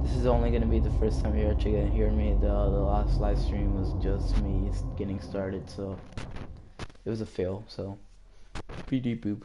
This is only gonna be the first time you're actually gonna hear me. The last live stream was just me getting started, so it was a fail. So, PD boop.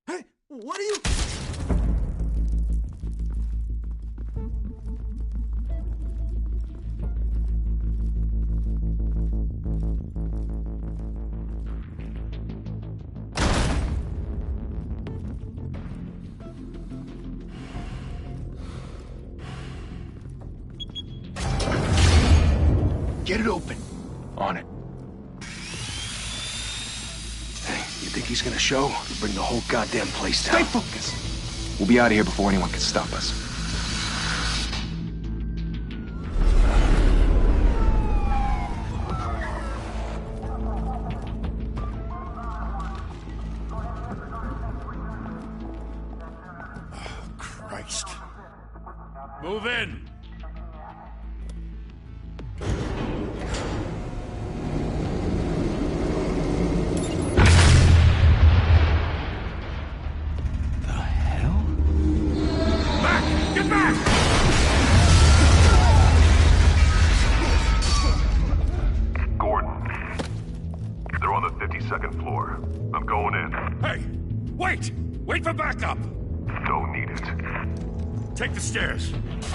Hey, what are you? Get it open. On it. Hey, you think he's gonna show? Bring the whole goddamn place down. Stay focused. We'll be out of here before anyone can stop us. Christ. Move in! The hell? Back! Get back! Gordon. They're on the 52nd floor. I'm going in. Hey! Wait! Wait for backup! Don't need it. Take the stairs.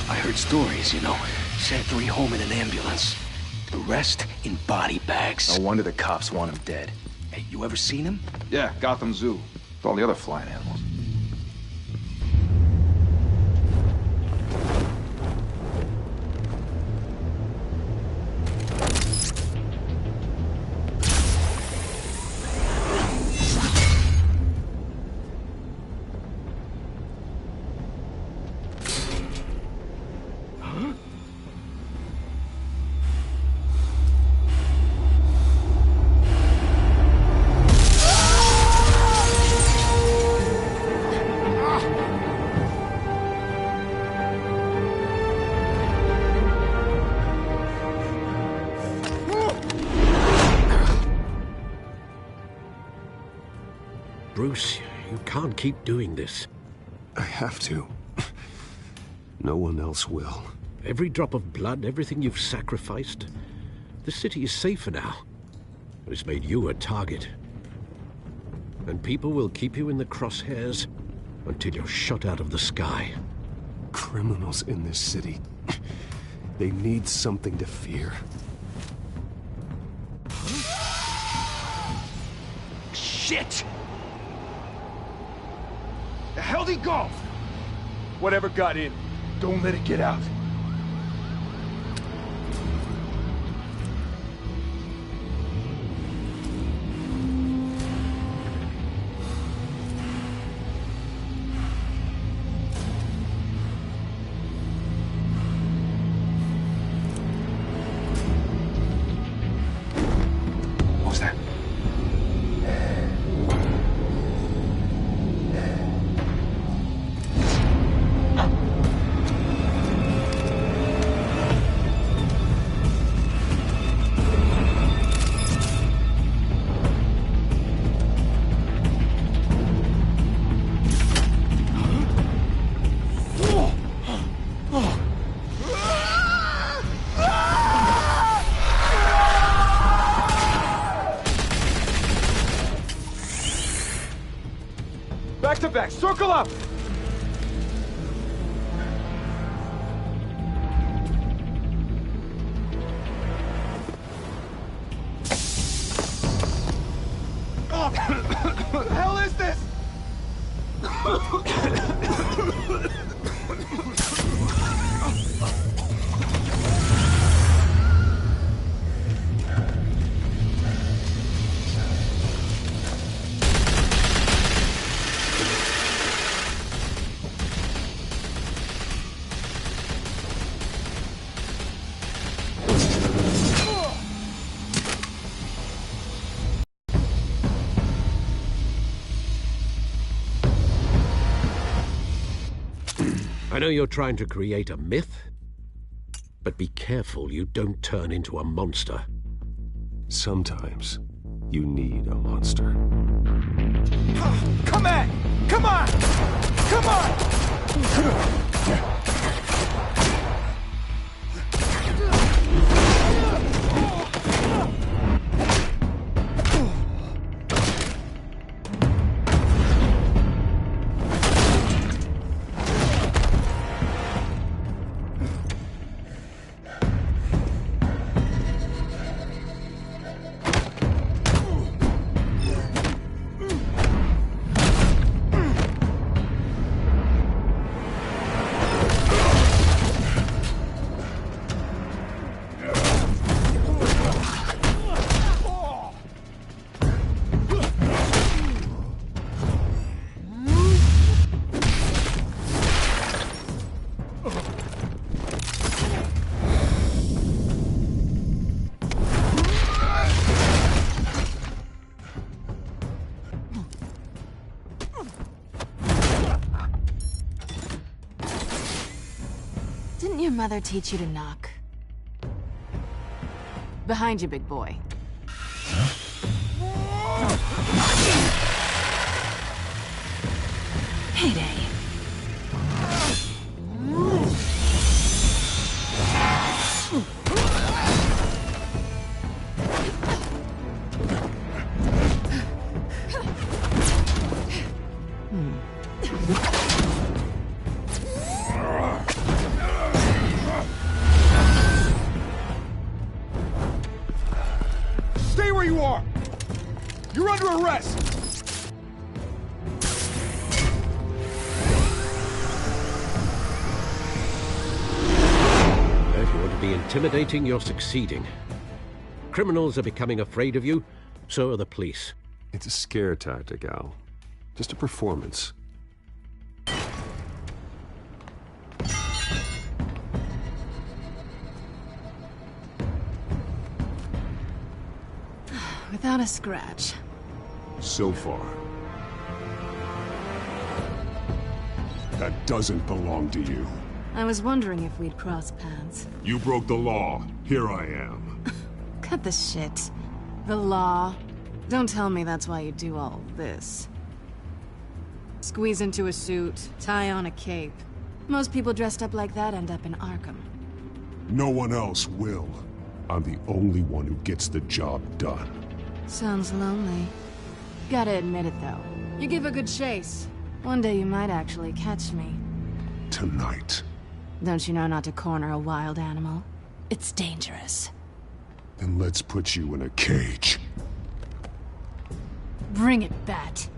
I heard stories, you know. Sent 3 home in an ambulance. The rest in body bags. No wonder the cops want him dead. Hey, you ever seen him? Yeah, Gotham Zoo. With all the other flying animals. Bruce, you can't keep doing this. I have to. No one else will. Every drop of blood, everything you've sacrificed. The city is safer now. It's made you a target. And people will keep you in the crosshairs until you're shot out of the sky. Criminals in this city. They need something to fear. Shit! The hell'd he go? Whatever got in, don't let it get out. What was that? back. Circle up! What the hell is this? I know you're trying to create a myth, but be careful you don't turn into a monster. Sometimes you need a monster. Come on! Come on! Come on! Didn't your mother teach you to knock? Behind you, big boy. Heyday. Stay where you are! You're under arrest! If you want to be intimidating, you're succeeding. Criminals are becoming afraid of you, so are the police. It's a scare tactic, Al. Just a performance. Without a scratch. So far. That doesn't belong to you. I was wondering if we'd cross paths. You broke the law. Here I am. Cut the shit. The law. Don't tell me that's why you do all this. Squeeze into a suit, tie on a cape. Most people dressed up like that end up in Arkham. No one else will. I'm the only one who gets the job done. Sounds lonely. Gotta admit it, though. You give a good chase. One day you might actually catch me. Tonight. Don't you know not to corner a wild animal? It's dangerous. Then let's put you in a cage. Bring it, Bat.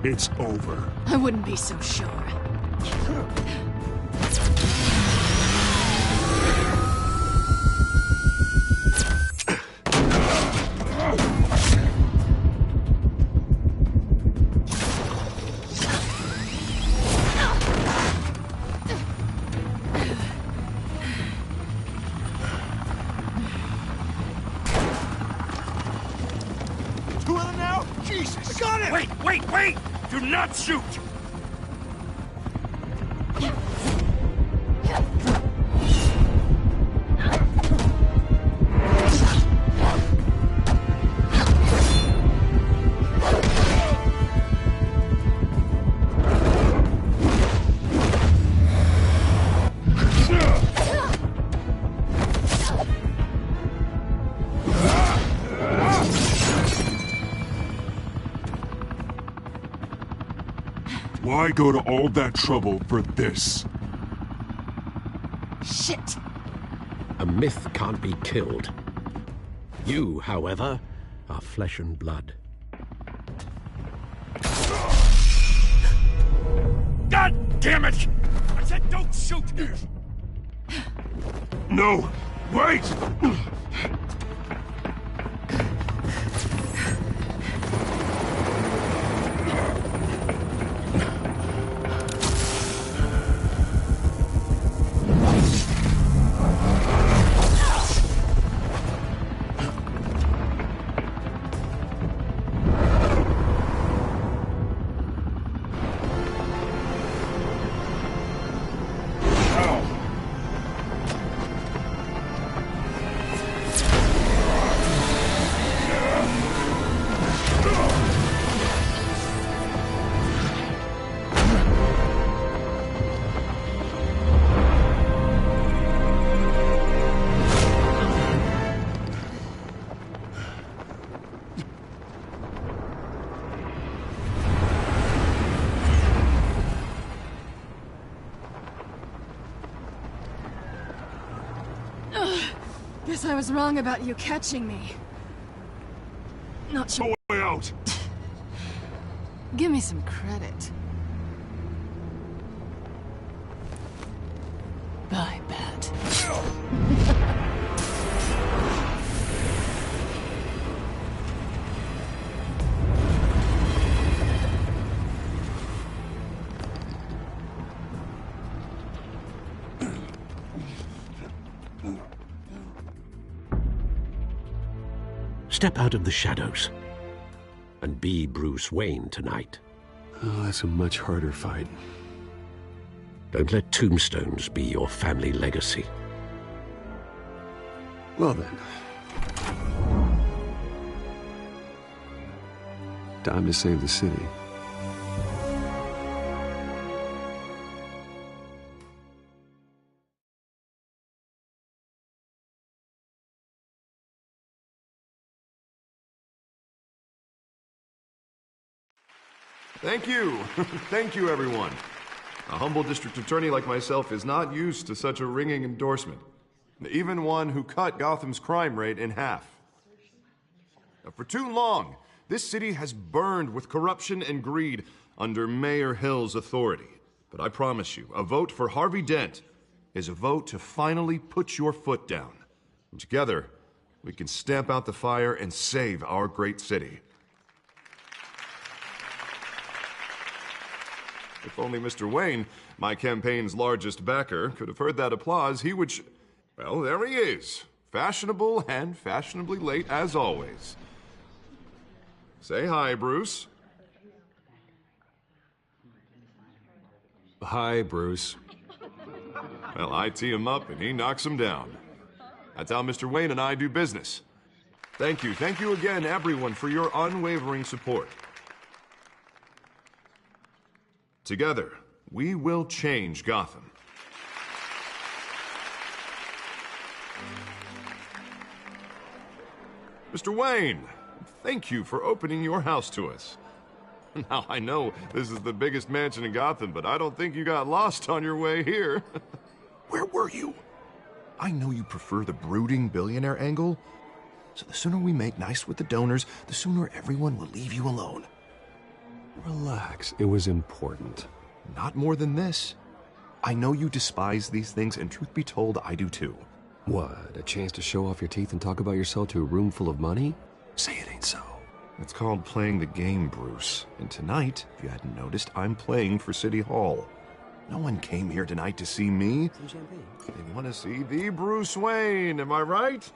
It's over. I wouldn't be so sure. Two of them now? Jesus! Got it! Wait! Do not shoot! Why go to all that trouble for this? Shit! A myth can't be killed. You, however, are flesh and blood. God damn it! I said don't shoot! No! Wait! Guess I was wrong about you catching me. Not sure. Way out! Give me some credit. Bye, Bat. Step out of the shadows and be Bruce Wayne tonight. Oh, that's a much harder fight. Don't let tombstones be your family legacy. Well then. Time to save the city. Thank you. Thank you, everyone. A humble district attorney like myself is not used to such a ringing endorsement. Even one who cut Gotham's crime rate in half. For too long, this city has burned with corruption and greed under Mayor Hill's authority. But I promise you, a vote for Harvey Dent is a vote to finally put your foot down. And together, we can stamp out the fire and save our great city. If only Mr. Wayne, my campaign's largest backer, could have heard that applause, he would well, there he is. Fashionable and fashionably late as always. Say hi, Bruce. Hi, Bruce. Well, I tee him up and he knocks him down. That's how Mr. Wayne and I do business. Thank you again, everyone, for your unwavering support. Together, we will change Gotham. Mr. Wayne, thank you for opening your house to us. Now, I know this is the biggest mansion in Gotham, but I don't think you got lost on your way here. Where were you? I know you prefer the brooding billionaire angle, so the sooner we make nice with the donors, the sooner everyone will leave you alone. Relax, it was important. Not more than this. I know you despise these things, and truth be told, I do too. What, a chance to show off your teeth and talk about yourself to a room full of money? Say it ain't so. It's called playing the game, Bruce. And tonight, if you hadn't noticed, I'm playing for City Hall. No one came here tonight to see me. Some champagne. They want to see the Bruce Wayne, am I right?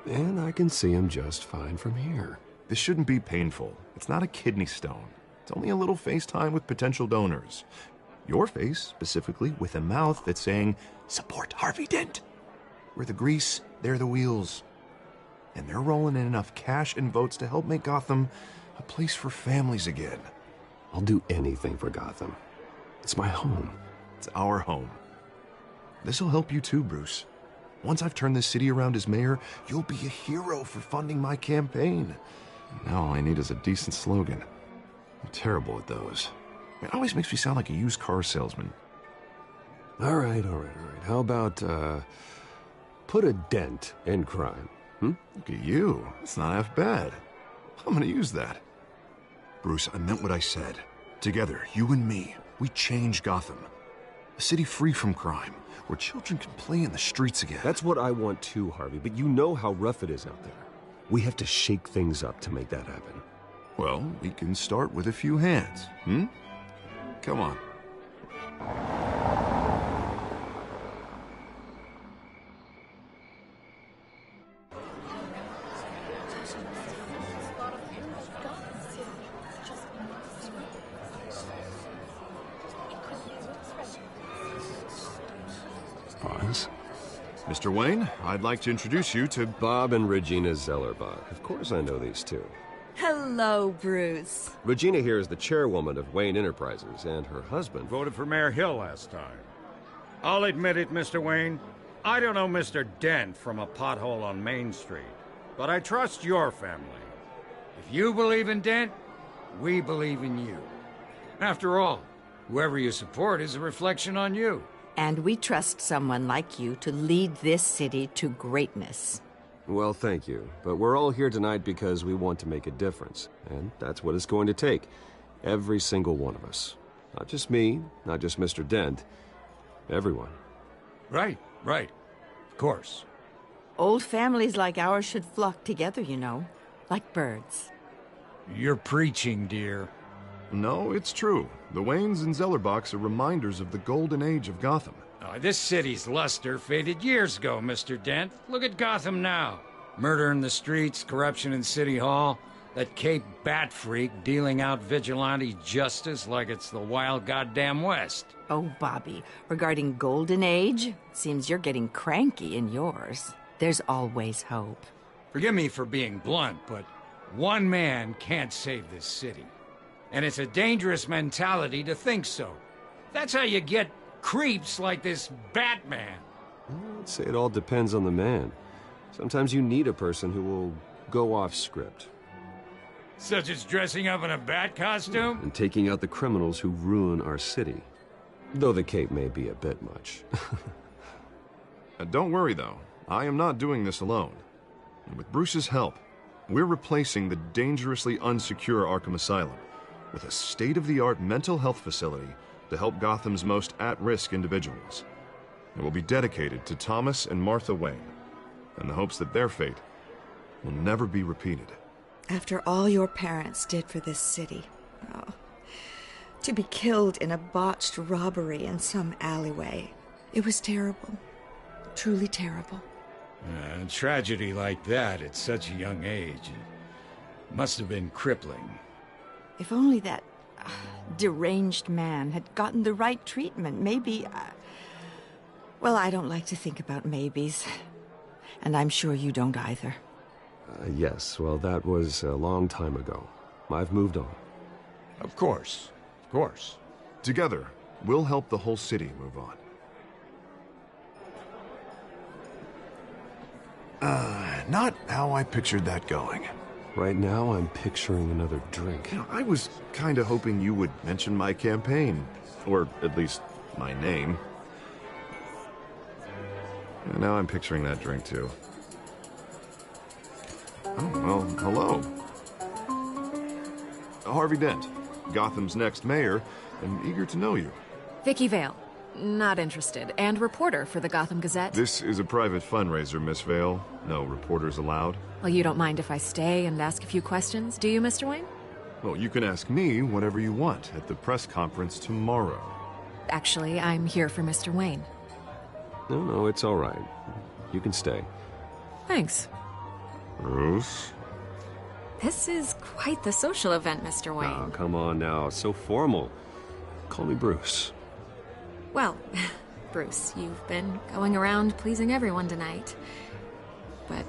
And I can see him just fine from here. This shouldn't be painful. It's not a kidney stone. It's only a little FaceTime with potential donors. Your face, specifically, with a mouth that's saying, support Harvey Dent. We're the grease, they're the wheels. And they're rolling in enough cash and votes to help make Gotham a place for families again. I'll do anything for Gotham. It's my home. It's our home. This'll help you too, Bruce. Once I've turned this city around as mayor, you'll be a hero for funding my campaign. Now all I need is a decent slogan. I'm terrible at those. It always makes me sound like a used car salesman. All right. How about, put a dent in crime? Look at you. It's not half bad. I'm gonna use that. Bruce, I meant what I said. Together, you and me, we change Gotham. A city free from crime, where children can play in the streets again. That's what I want too, Harvey, but you know how rough it is out there. We have to shake things up to make that happen. Well, we can start with a few hands, Come on. Boss? Mr. Wayne, I'd like to introduce you to Bob and Regina Zellerbach. Of course I know these two. Hello, Bruce. Regina here is the chairwoman of Wayne Enterprises, and her husband... Voted for Mayor Hill last time. I'll admit it, Mr. Wayne. I don't know Mr. Dent from a pothole on Main Street, but I trust your family. If you believe in Dent, we believe in you. After all, whoever you support is a reflection on you. And we trust someone like you to lead this city to greatness. Well, thank you. But we're all here tonight because we want to make a difference. And that's what it's going to take. Every single one of us. Not just me, not just Mr. Dent. Everyone. Right. Of course. Old families like ours should flock together, you know. Like birds. You're preaching, dear. No, it's true. The Waynes and Zellerbachs are reminders of the golden age of Gotham. This city's luster faded years ago, Mr. Dent. Look at Gotham now. Murder in the streets, corruption in City Hall, that Cape Bat freak dealing out vigilante justice like it's the wild goddamn West. Oh, Bobby, regarding Golden Age, seems you're getting cranky in yours. There's always hope. Forgive me for being blunt, but one man can't save this city. And it's a dangerous mentality to think so. That's how you get creeps like this Batman. I'd say it all depends on the man. Sometimes you need a person who will go off script. Such as dressing up in a bat costume? And taking out the criminals who ruin our city. Though the cape may be a bit much. Don't worry, though. I am not doing this alone. And with Bruce's help, we're replacing the dangerously unsecure Arkham Asylum with a state-of-the-art mental health facility to help Gotham's most at-risk individuals. It will be dedicated to Thomas and Martha Wayne, in the hopes that their fate will never be repeated. After all your parents did for this city, to be killed in a botched robbery in some alleyway, it was terrible. Truly terrible. A tragedy like that at such a young age must have been crippling. If only that deranged man had gotten the right treatment, maybe... well, I don't like to think about maybes. And I'm sure you don't either. Yes, well, that was a long time ago. I've moved on. Of course. Together, we'll help the whole city move on. Not how I pictured that going. Right now, I'm picturing another drink. You know, I was kind of hoping you would mention my campaign. Or at least my name. And now I'm picturing that drink, too. Oh, well, hello. Harvey Dent. Gotham's next mayor, and eager to know you. Vicky Vale. Not interested. And reporter for the Gotham Gazette. This is a private fundraiser, Miss Vale. No reporters allowed. Well, you don't mind if I stay and ask a few questions, do you, Mr. Wayne? Well, you can ask me whatever you want at the press conference tomorrow. Actually, I'm here for Mr. Wayne. No, it's all right. You can stay. Thanks. Bruce? This is quite the social event, Mr. Wayne. Oh, come on now. So formal. Call me Bruce. Well, Bruce, you've been going around pleasing everyone tonight. But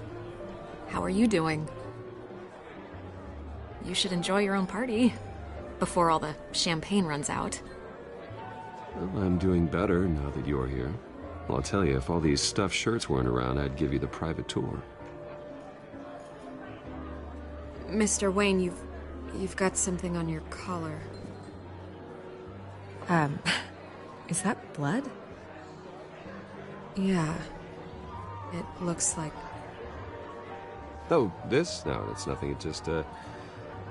how are you doing? You should enjoy your own party before all the champagne runs out. Well, I'm doing better now that you're here. Well, I'll tell you, if all these stuffed shirts weren't around, I'd give you the private tour. Mr. Wayne, you've got something on your collar. Is that blood? Yeah. It looks like... Oh, this? No, that's nothing. It just,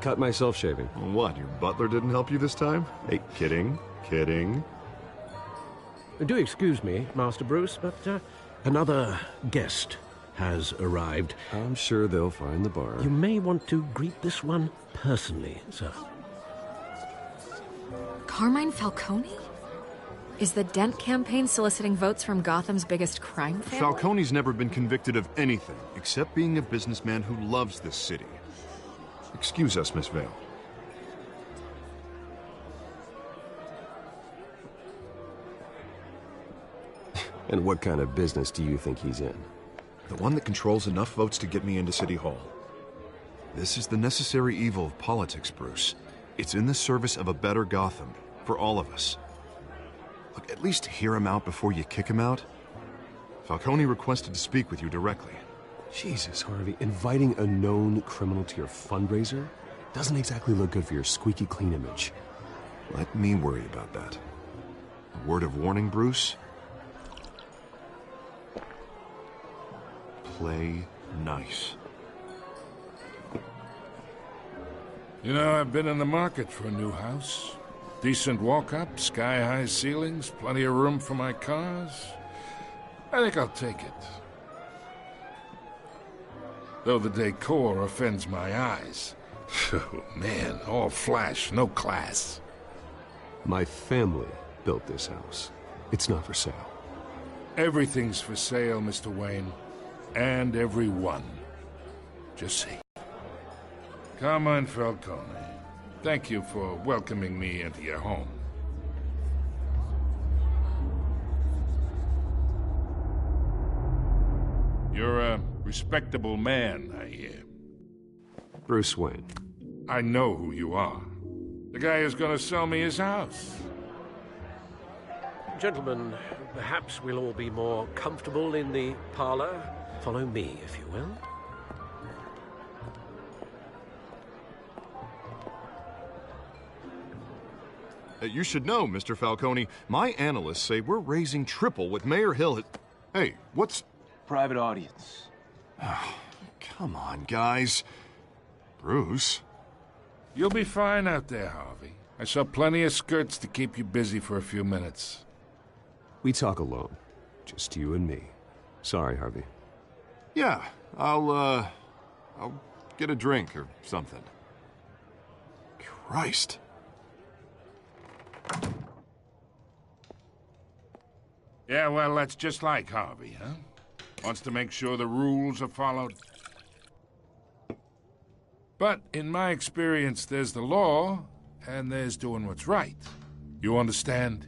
cut myself shaving. What, your butler didn't help you this time? Hey, kidding. Do excuse me, Master Bruce, but another guest has arrived. I'm sure they'll find the bar. You may want to greet this one personally, sir. Carmine Falcone? Is the Dent campaign soliciting votes from Gotham's biggest crime family? Falcone's never been convicted of anything, except being a businessman who loves this city. Excuse us, Miss Vale. And what kind of business do you think he's in? The one that controls enough votes to get me into City Hall. This is the necessary evil of politics, Bruce. It's in the service of a better Gotham, for all of us. Look, at least hear him out before you kick him out. Falcone requested to speak with you directly. Jesus, Harvey, inviting a known criminal to your fundraiser doesn't exactly look good for your squeaky clean image. Let me worry about that. A word of warning, Bruce? Play nice. You know, I've been in the market for a new house. Decent walk-up, sky-high ceilings, plenty of room for my cars. I think I'll take it. Though the decor offends my eyes. Oh, man, all flash, no class. My family built this house. It's not for sale. Everything's for sale, Mr. Wayne. And everyone. Just see. Carmine Falcone, thank you for welcoming me into your home. You're a respectable man, I hear. Bruce Wayne. I know who you are. The guy who's gonna sell me his house. Gentlemen, perhaps we'll all be more comfortable in the parlor. Follow me, if you will. You should know, Mr. Falcone, my analysts say we're raising triple what Mayor Hill had... Hey, what's... Private audience. Oh, come on, guys. Bruce? You'll be fine out there, Harvey. I saw plenty of skirts to keep you busy for a few minutes. We talk alone. Just you and me. Sorry, Harvey. Yeah, I'll get a drink or something. Christ. Yeah, well, that's just like Harvey, huh? Wants to make sure the rules are followed. But in my experience, there's the law, and there's doing what's right. You understand?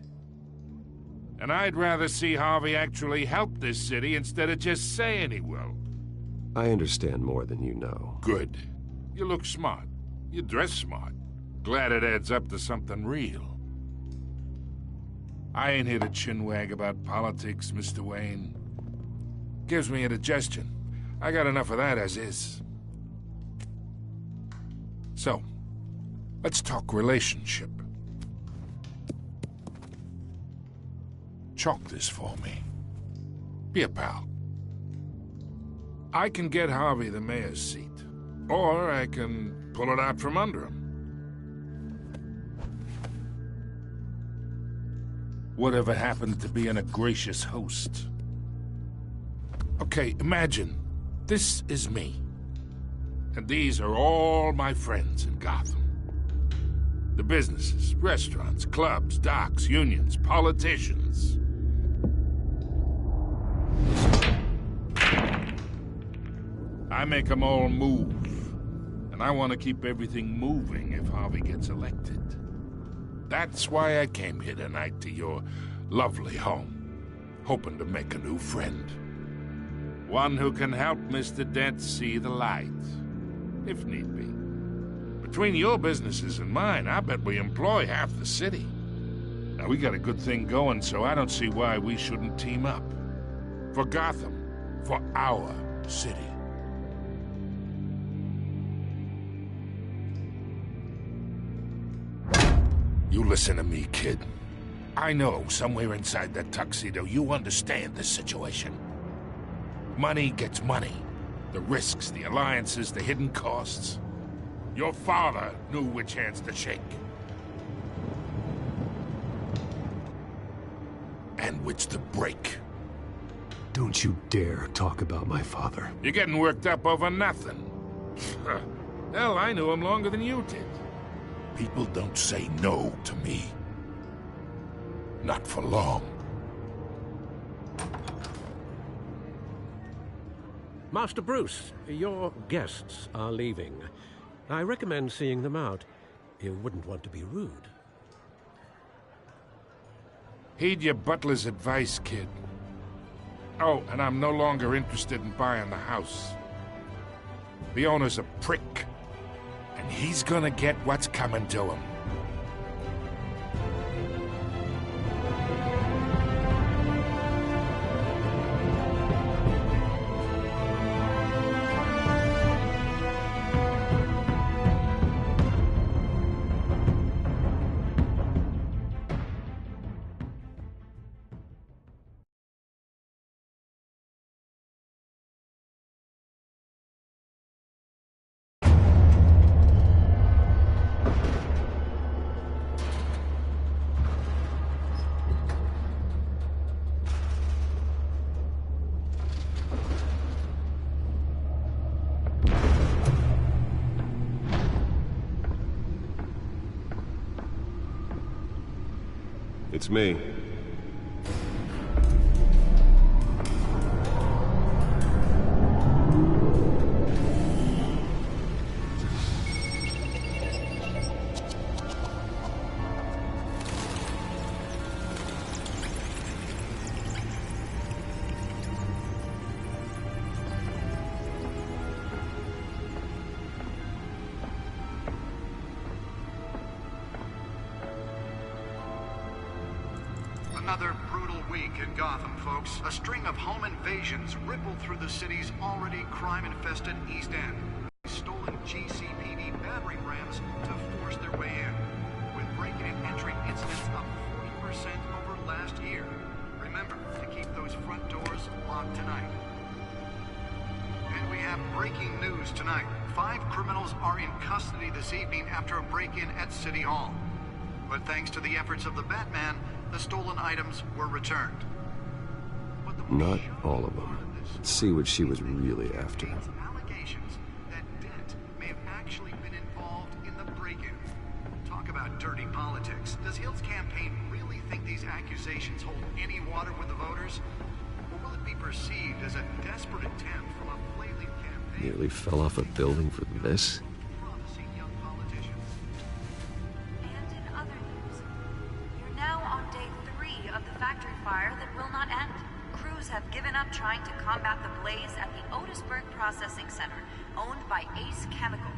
And I'd rather see Harvey actually help this city instead of just saying he will. I understand more than you know. Good. You look smart. You dress smart. Glad it adds up to something real. I ain't here to chinwag about politics, Mr. Wayne. Gives me indigestion. I got enough of that as is. So, let's talk relationship. Chalk this for me. Be a pal. I can get Harvey the mayor's seat, or I can pull it out from under him. Whatever happened to being a gracious host? Okay, imagine, this is me. And these are all my friends in Gotham. The businesses, restaurants, clubs, docks, unions, politicians. I make them all move. And I want to keep everything moving if Harvey gets elected. That's why I came here tonight to your lovely home, hoping to make a new friend. One who can help Mr. Dent see the light, if need be. Between your businesses and mine, I bet we employ half the city. Now, we got a good thing going, so I don't see why we shouldn't team up. For Gotham, for our city. You listen to me, kid. I know somewhere inside that tuxedo you understand this situation. Money gets money. The risks, the alliances, the hidden costs. Your father knew which hands to shake. And which to break. Don't you dare talk about my father. You're getting worked up over nothing. Hell, I knew him longer than you did. People don't say no to me. Not for long. Master Bruce, your guests are leaving. I recommend seeing them out. You wouldn't want to be rude. Heed your butler's advice, kid. Oh, and I'm no longer interested in buying the house. The owner's a prick. And he's gonna get what's coming to him. It's me. Another brutal week in Gotham, folks. A string of home invasions rippled through the city's already crime-infested East End. Stolen GCPD battering rams to force their way in, with break-in and entry incidents up 40% over last year. Remember to keep those front doors locked tonight. And we have breaking news tonight. 5 criminals are in custody this evening after a break-in at City Hall. But thanks to the efforts of the Batman, the stolen items were returned. Not all of them. Let's see what she was really after. Allegations that Dent may have actually been involved in the break-in. Talk about dirty politics. Does Hill's campaign really think these accusations hold any water with the voters? Or will it be perceived as a desperate attempt from a flailing campaign? Nearly fell off a building for this? That will not end. Crews have given up trying to combat the blaze at the Otisburg Processing Center, owned by Ace Chemical.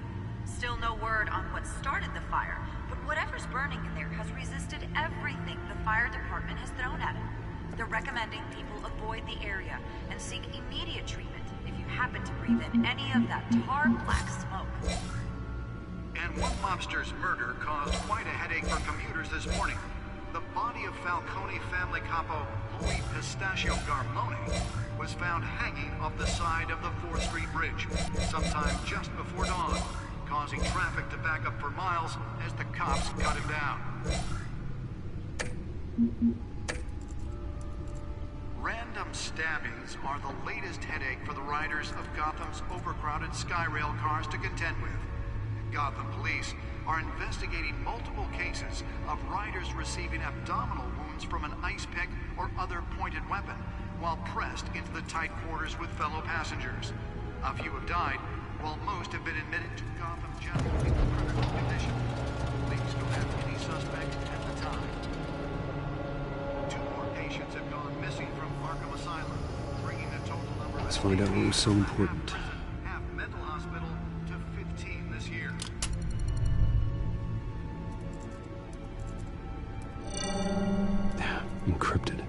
Still no word on what started the fire, but whatever's burning in there has resisted everything the fire department has thrown at it. They're recommending people avoid the area and seek immediate treatment if you happen to breathe in any of that tar black smoke. And one mobster's murder caused quite a headache for commuters this morning. The body of Falcone family capo Louis Pistachio Garmone was found hanging off the side of the 4th Street Bridge sometime just before dawn, causing traffic to back up for miles as the cops cut him down. repairs are the latest headache for the riders of Gotham's overcrowded Skyrail cars to contend with. Gotham police are investigating multiple cases of riders receiving abdominal wounds from an ice pick or other pointed weapon while pressed into the tight quarters with fellow passengers. A few have died, while most have been admitted to Gotham General in critical condition. Police don't have any suspect at the time. 2 more patients have gone missing from Arkham Asylum, bringing the total number of... Let's find out what was so important. half mental hospital to 15 this year. Encrypted.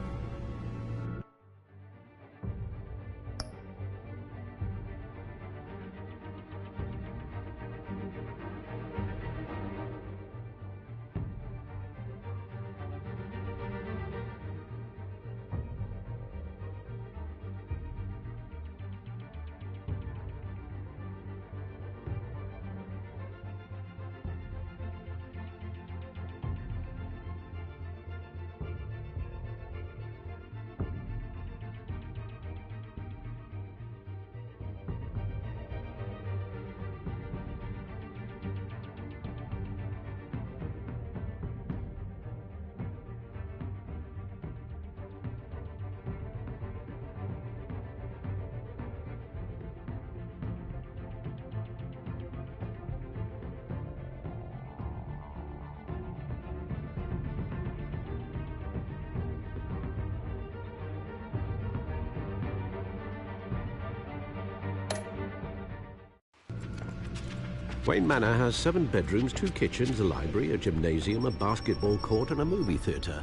Wayne Manor has 7 bedrooms, 2 kitchens, a library, a gymnasium, a basketball court, and a movie theatre.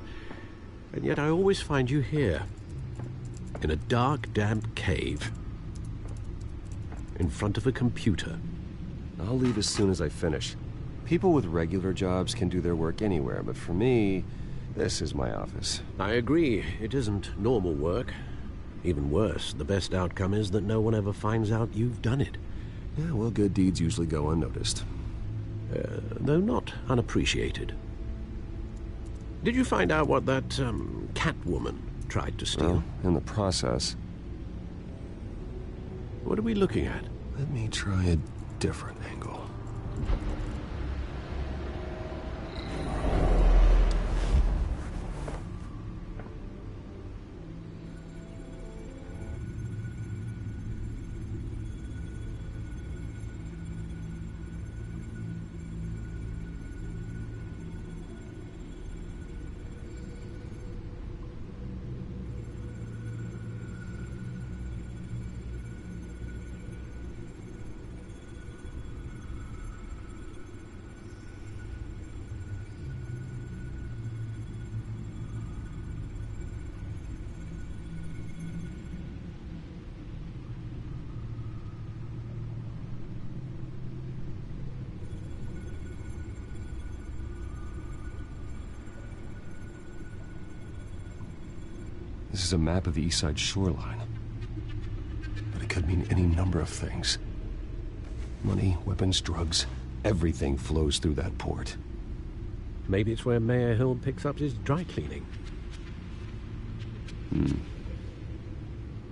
And yet I always find you here, in a dark, damp cave, in front of a computer. I'll leave as soon as I finish. People with regular jobs can do their work anywhere, but for me, this is my office. I agree. It isn't normal work. Even worse, the best outcome is that no one ever finds out you've done it. Yeah, well, good deeds usually go unnoticed. Though not unappreciated. Did you find out what that, Catwoman tried to steal? Well, in the process. What are we looking at? Let me try a different angle. This is a map of the East Side shoreline. But it could mean any number of things. Money, weapons, drugs, everything flows through that port. Maybe it's where Mayor Hill picks up his dry cleaning.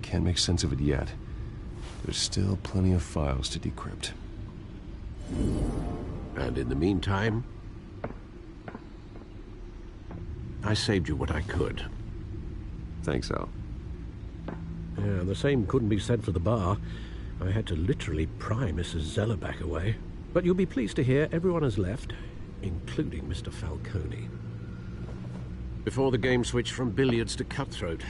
Can't make sense of it yet. There's still plenty of files to decrypt. And in the meantime, I saved you what I could. Thanks, Al. Yeah, the same couldn't be said for the bar. I had to literally pry Mrs. Zellerback away. But you'll be pleased to hear everyone has left, including Mr. Falcone. Before the game switched from billiards to cutthroat.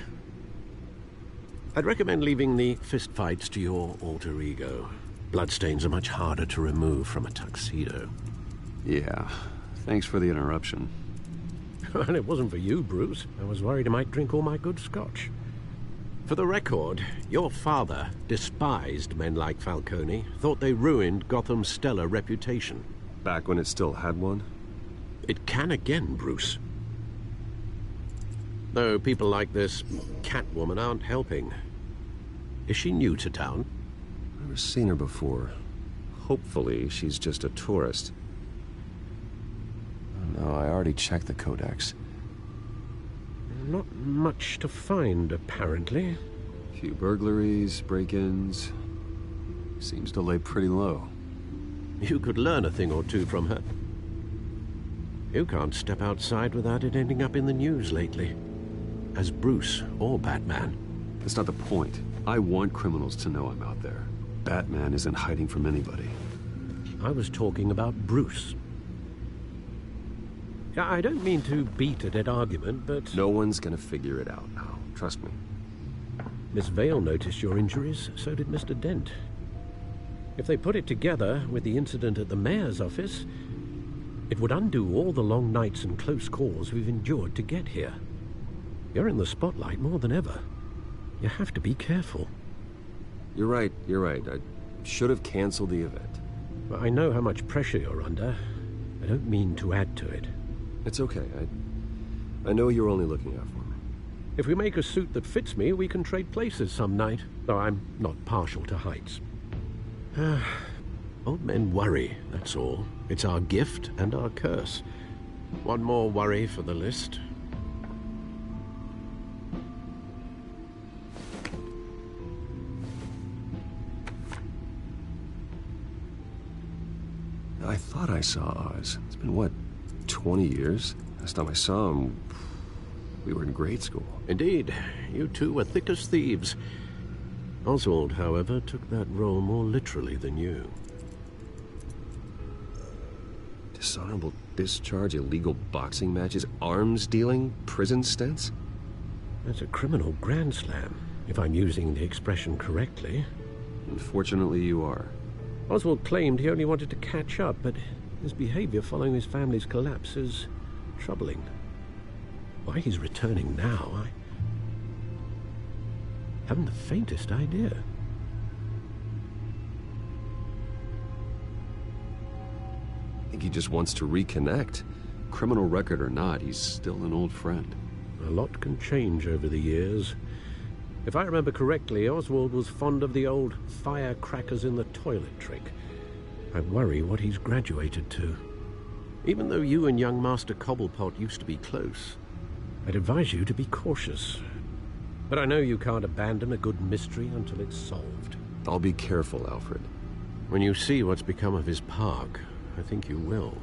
I'd recommend leaving the fistfights to your alter ego. Bloodstains are much harder to remove from a tuxedo. Yeah, thanks for the interruption. And it wasn't for you, Bruce. I was worried I might drink all my good scotch. For the record, your father despised men like Falcone, thought they ruined Gotham's stellar reputation. Back when it still had one? It can again, Bruce. Though people like this Catwoman aren't helping. Is she new to town? Never seen her before. Hopefully, she's just a tourist. No, I already checked the codex. Not much to find, apparently. Few burglaries, break-ins. Seems to lay pretty low. You could learn a thing or two from her. You can't step outside without it ending up in the news lately. As Bruce or Batman. That's not the point. I want criminals to know I'm out there. Batman isn't hiding from anybody. I was talking about Bruce. I don't mean to beat a dead argument, but... No one's gonna figure it out now. Trust me. Miss Vale noticed your injuries, so did Mr. Dent. If they put it together with the incident at the mayor's office, it would undo all the long nights and close calls we've endured to get here. You're in the spotlight more than ever. You have to be careful. You're right. I should have canceled the event. Well, I know how much pressure you're under. I don't mean to add to it. It's okay. I know you're only looking out for me. If we make a suit that fits me, we can trade places some night, though I'm not partial to heights. Old men worry, that's all. It's our gift and our curse. One more worry for the list. I thought I saw Oz. It's been, what, 20 years? Last time I saw him, we were in grade school. Indeed. You two were thick as thieves. Oswald, however, took that role more literally than you. Dishonorable discharge, illegal boxing matches, arms dealing, prison stints? That's a criminal grand slam, if I'm using the expression correctly. Unfortunately, you are. Oswald claimed he only wanted to catch up, but his behavior following his family's collapse is troubling. Why he's returning now, I haven't the faintest idea. I think he just wants to reconnect. Criminal record or not, he's still an old friend. A lot can change over the years. If I remember correctly, Oswald was fond of the old firecrackers in the toilet trick. I worry what he's graduated to. Even though you and young Master Cobblepot used to be close, I'd advise you to be cautious. But I know you can't abandon a good mystery until it's solved. I'll be careful, Alfred. When you see what's become of his park, I think you will.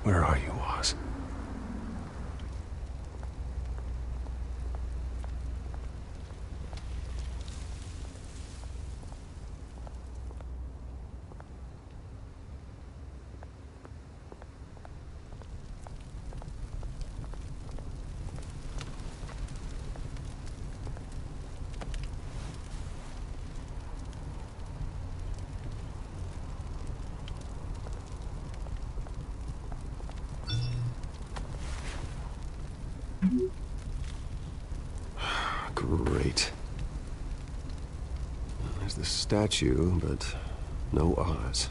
Where are you, Oz? Great. There's the statue, but no Oz.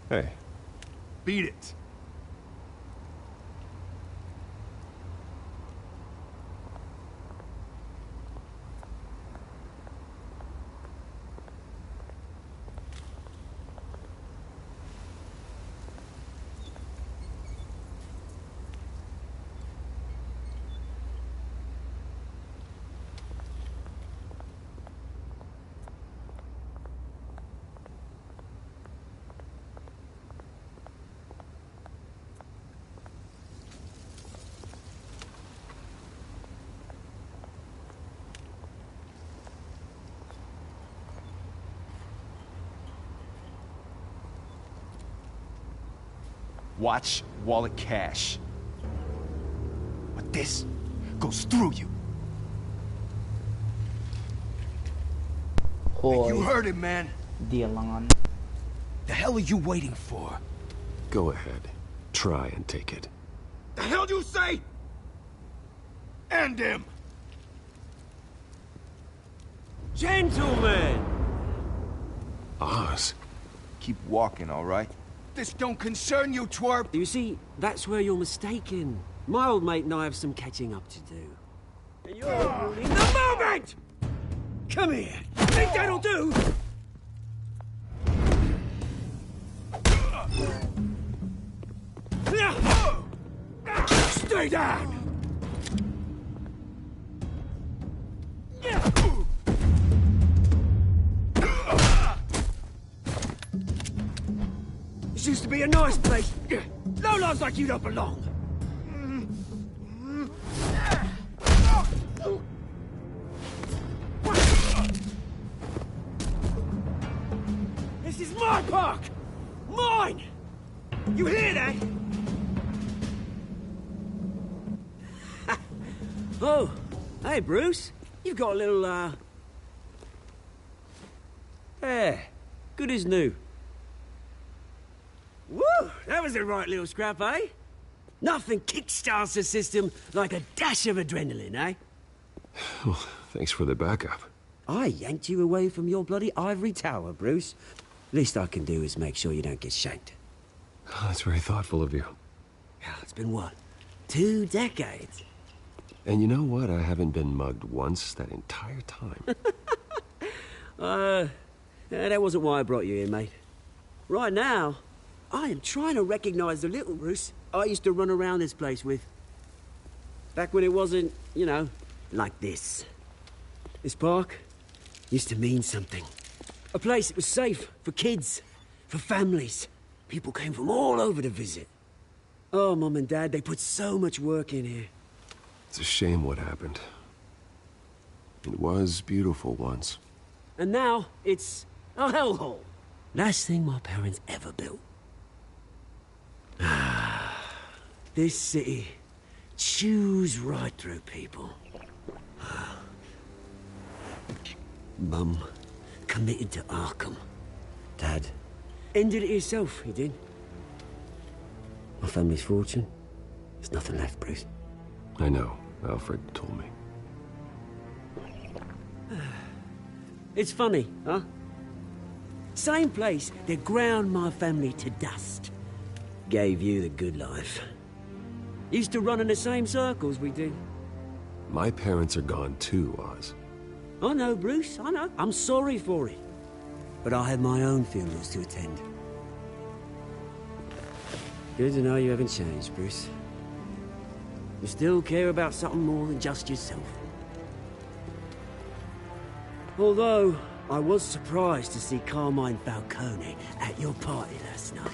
Hey. Beat it. Watch wallet cash. But this goes through you. Oi. You heard him, man. Dylan. The hell are you waiting for? Go ahead. Try and take it. The hell do you say? End him! Gentlemen! Oz. Keep walking, all right? This don't concern you, twerp! You see, that's where you're mistaken. My old mate and I have some catching up to do. And you're ruining the moment! Come here! Think that'll do? Stay down! This used to be a nice place. Lowlifes like you don't belong. This is my park! Mine! You hear that? Oh, hey, Bruce. You've got a little, Yeah, good as new. Woo! That was a right little scrap, eh? Nothing kickstarts the system like a dash of adrenaline, eh? Well, thanks for the backup. I yanked you away from your bloody ivory tower, Bruce. Least I can do is make sure you don't get shanked. Oh, that's very thoughtful of you. It's been what? 2 decades? And you know what? I haven't been mugged once that entire time. That wasn't why I brought you here, mate. Right now, I am trying to recognize the little Bruce I used to run around this place with. Back when it wasn't, you know, like this. This park used to mean something. A place that was safe for kids, for families. People came from all over to visit. Oh, Mum and Dad, they put so much work in here. It's a shame what happened. It was beautiful once. And now, it's a hellhole. Last thing my parents ever built. This city chews right through people. Mum committed to Arkham. Dad ended it himself, he did. My family's fortune, there's nothing left, Bruce. I know. Alfred told me. It's funny, huh? Same place that ground my family to dust. Gave you the good life. Used to run in the same circles we did. My parents are gone too, Oz. I know, Bruce, I know. I'm sorry for it. But I have my own funerals to attend. Good to know you haven't changed, Bruce. You still care about something more than just yourself. Although, I was surprised to see Carmine Falcone at your party last night.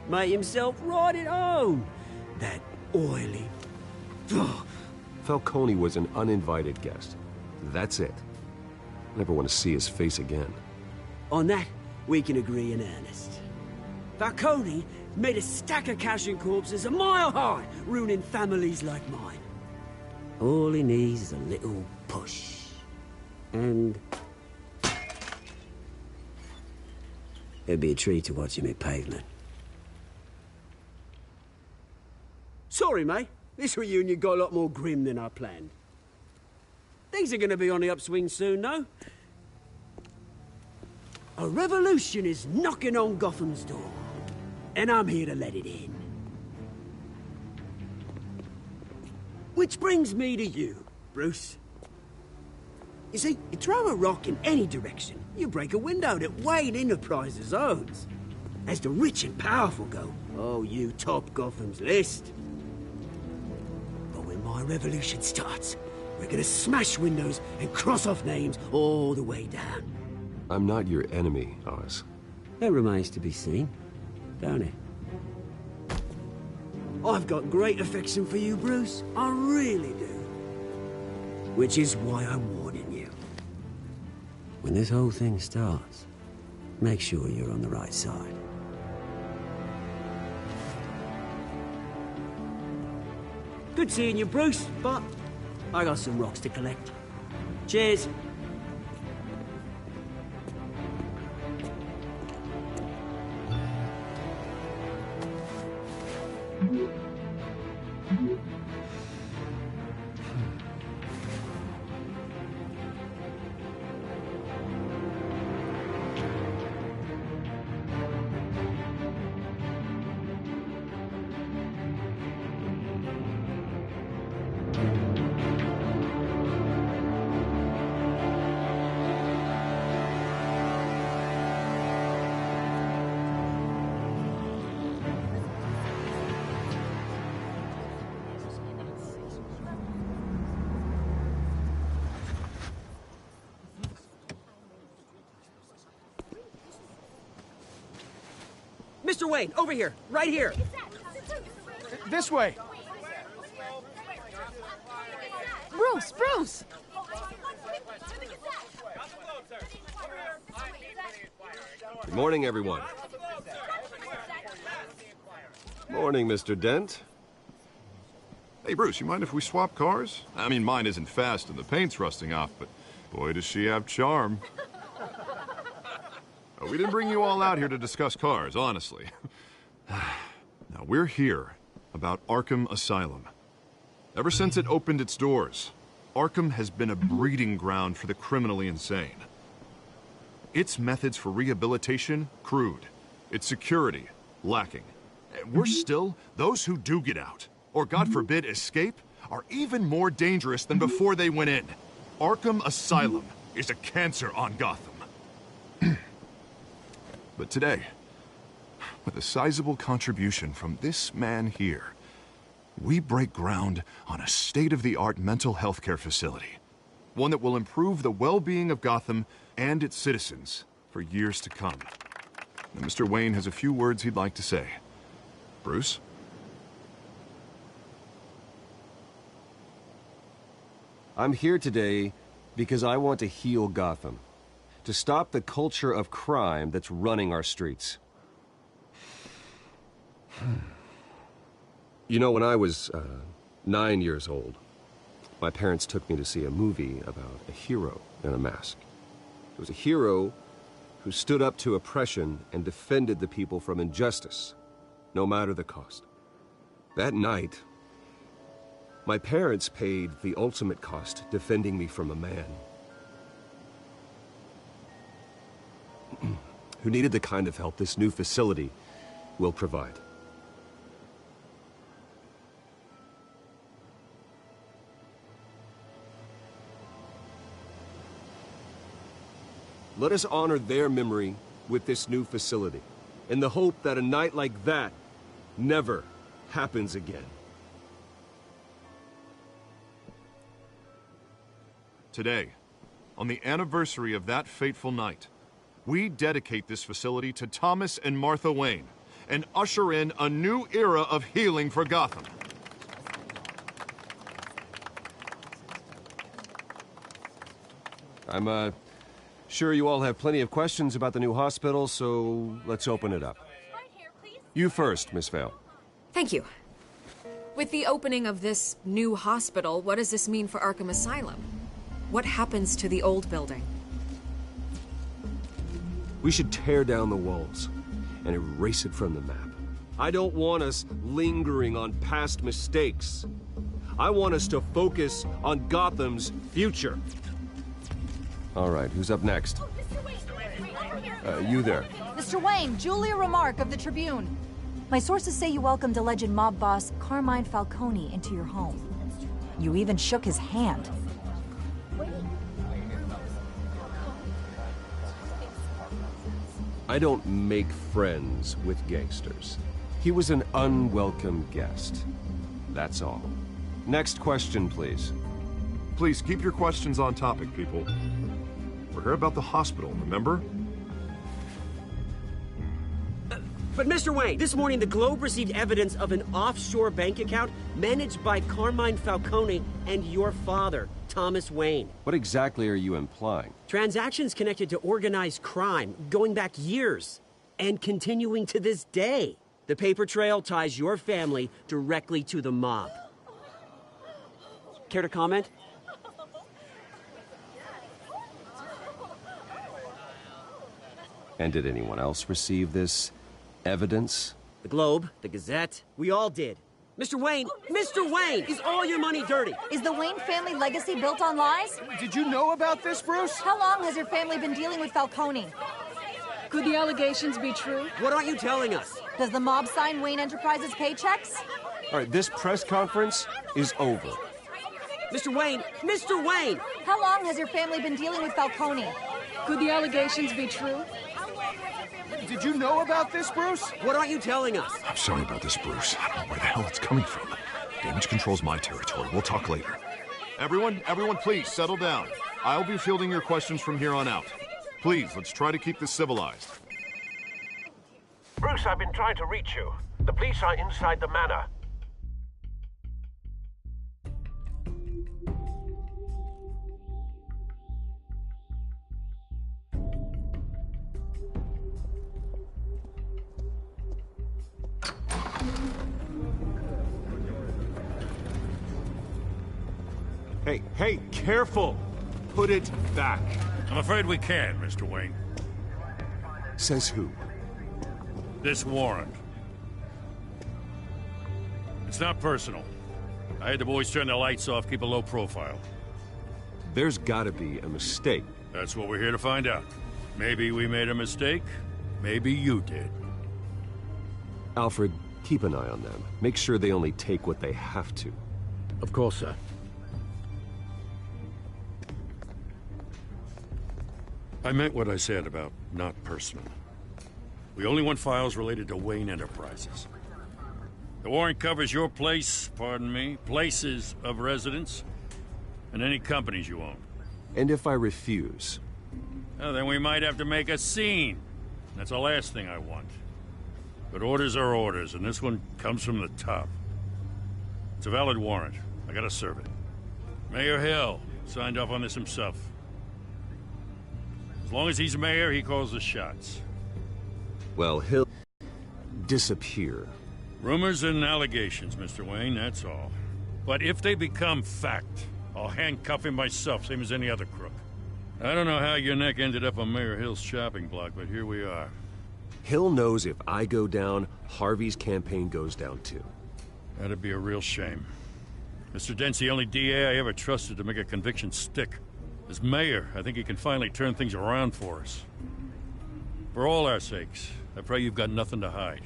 Made himself right at home. That oily... Falcone was an uninvited guest. That's it. Never want to see his face again. On that, we can agree in earnest. Falcone made a stack of cash and corpses a mile high, ruining families like mine. All he needs is a little push. And... it'd be a treat to watch him hit pavement. Sorry, mate. This reunion got a lot more grim than I planned. Things are gonna be on the upswing soon, no? A revolution is knocking on Gotham's door. And I'm here to let it in. Which brings me to you, Bruce. You see, you throw a rock in any direction, you break a window that Wayne Enterprises owns. As the rich and powerful go, oh, you top Gotham's list. But when my revolution starts, we're gonna smash windows and cross off names all the way down. I'm not your enemy, Oz. That remains to be seen, don't it? I've got great affection for you, Bruce. I really do. Which is why I'm warning you. When this whole thing starts, make sure you're on the right side. Good seeing you, Bruce, but I got some rocks to collect. Cheers. Mr. Wayne, over here, right here. This way. Bruce, Bruce! Good morning, everyone. Morning, Mr. Dent. Hey, Bruce, you mind if we swap cars? I mean, mine isn't fast and the paint's rusting off, but boy, does she have charm. We didn't bring you all out here to discuss cars, honestly. Now, we're here about Arkham Asylum. Ever since it opened its doors, Arkham has been a breeding ground for the criminally insane. Its methods for rehabilitation, crude. Its security, lacking. And worse still, those who do get out, or God forbid escape, are even more dangerous than before they went in. Arkham Asylum is a cancer on Gotham. But today, with a sizable contribution from this man here, we break ground on a state-of-the-art mental health care facility. One that will improve the well-being of Gotham and its citizens for years to come. And Mr. Wayne has a few words he'd like to say. Bruce? I'm here today because I want to heal Gotham. To stop the culture of crime that's running our streets. You know, when I was 9 years old, my parents took me to see a movie about a hero in a mask. It was a hero who stood up to oppression and defended the people from injustice, no matter the cost. That night, my parents paid the ultimate cost defending me from a man who needed the kind of help this new facility will provide. Let us honor their memory with this new facility, in the hope that a night like that never happens again. Today, on the anniversary of that fateful night, we dedicate this facility to Thomas and Martha Wayne and usher in a new era of healing for Gotham. I'm sure you all have plenty of questions about the new hospital, so let's open it up. You first, Miss Vale. Thank you. With the opening of this new hospital, what does this mean for Arkham Asylum? What happens to the old building? We should tear down the walls and erase it from the map. I don't want us lingering on past mistakes. I want us to focus on Gotham's future. All right, who's up next? You there. Mr. Wayne, Julia Remark of the Tribune. My sources say you welcomed alleged mob boss Carmine Falcone into your home. You even shook his hand. I don't make friends with gangsters. He was an unwelcome guest. That's all. Next question, please. Please keep your questions on topic, people. We're here about the hospital, remember? But Mr. Wayne, this morning the Globe received evidence of an offshore bank account managed by Carmine Falcone and your father, Thomas Wayne. What exactly are you implying? Transactions connected to organized crime going back years and continuing to this day. The paper trail ties your family directly to the mob. Care to comment? And did anyone else receive this evidence? The Globe, the Gazette, we all did. Mr. Wayne, is all your money dirty? Is the Wayne family legacy built on lies? Did you know about this, Bruce? How long has your family been dealing with Falcone? Could the allegations be true? What aren't you telling us? Does the mob sign Wayne Enterprises paychecks? All right, this press conference is over. Mr. Wayne! How long has your family been dealing with Falcone? Could the allegations be true? Did you know about this, Bruce? What aren't you telling us? I'm sorry about this, Bruce. I don't know where the hell it's coming from. Damage control's my territory. We'll talk later. Everyone, please settle down. I'll be fielding your questions from here on out. Please, let's try to keep this civilized. Bruce, I've been trying to reach you. The police are inside the manor. Hey, careful! Put it back. I'm afraid we can't, Mr. Wayne. Says who? This warrant. It's not personal. I had the boys turn the lights off, keep a low profile. There's gotta be a mistake. That's what we're here to find out. Maybe we made a mistake. Maybe you did. Alfred, keep an eye on them. Make sure they only take what they have to. Of course, sir. I meant what I said about not personal. We only want files related to Wayne Enterprises. The warrant covers your place, pardon me, places of residence, and any companies you own. And if I refuse? Well, then we might have to make a scene. That's the last thing I want. But orders are orders, and this one comes from the top. It's a valid warrant. I gotta serve it. Mayor Hill signed off on this himself. As long as he's mayor, he calls the shots. Well, he'll disappear. Rumors and allegations, Mr. Wayne, that's all. But if they become fact, I'll handcuff him myself, same as any other crook. I don't know how your neck ended up on Mayor Hill's shopping block, but here we are. Hill knows if I go down, Harvey's campaign goes down too. That'd be a real shame. Mr. Dent's the only DA I ever trusted to make a conviction stick. As mayor, I think he can finally turn things around for us. For all our sakes, I pray you've got nothing to hide.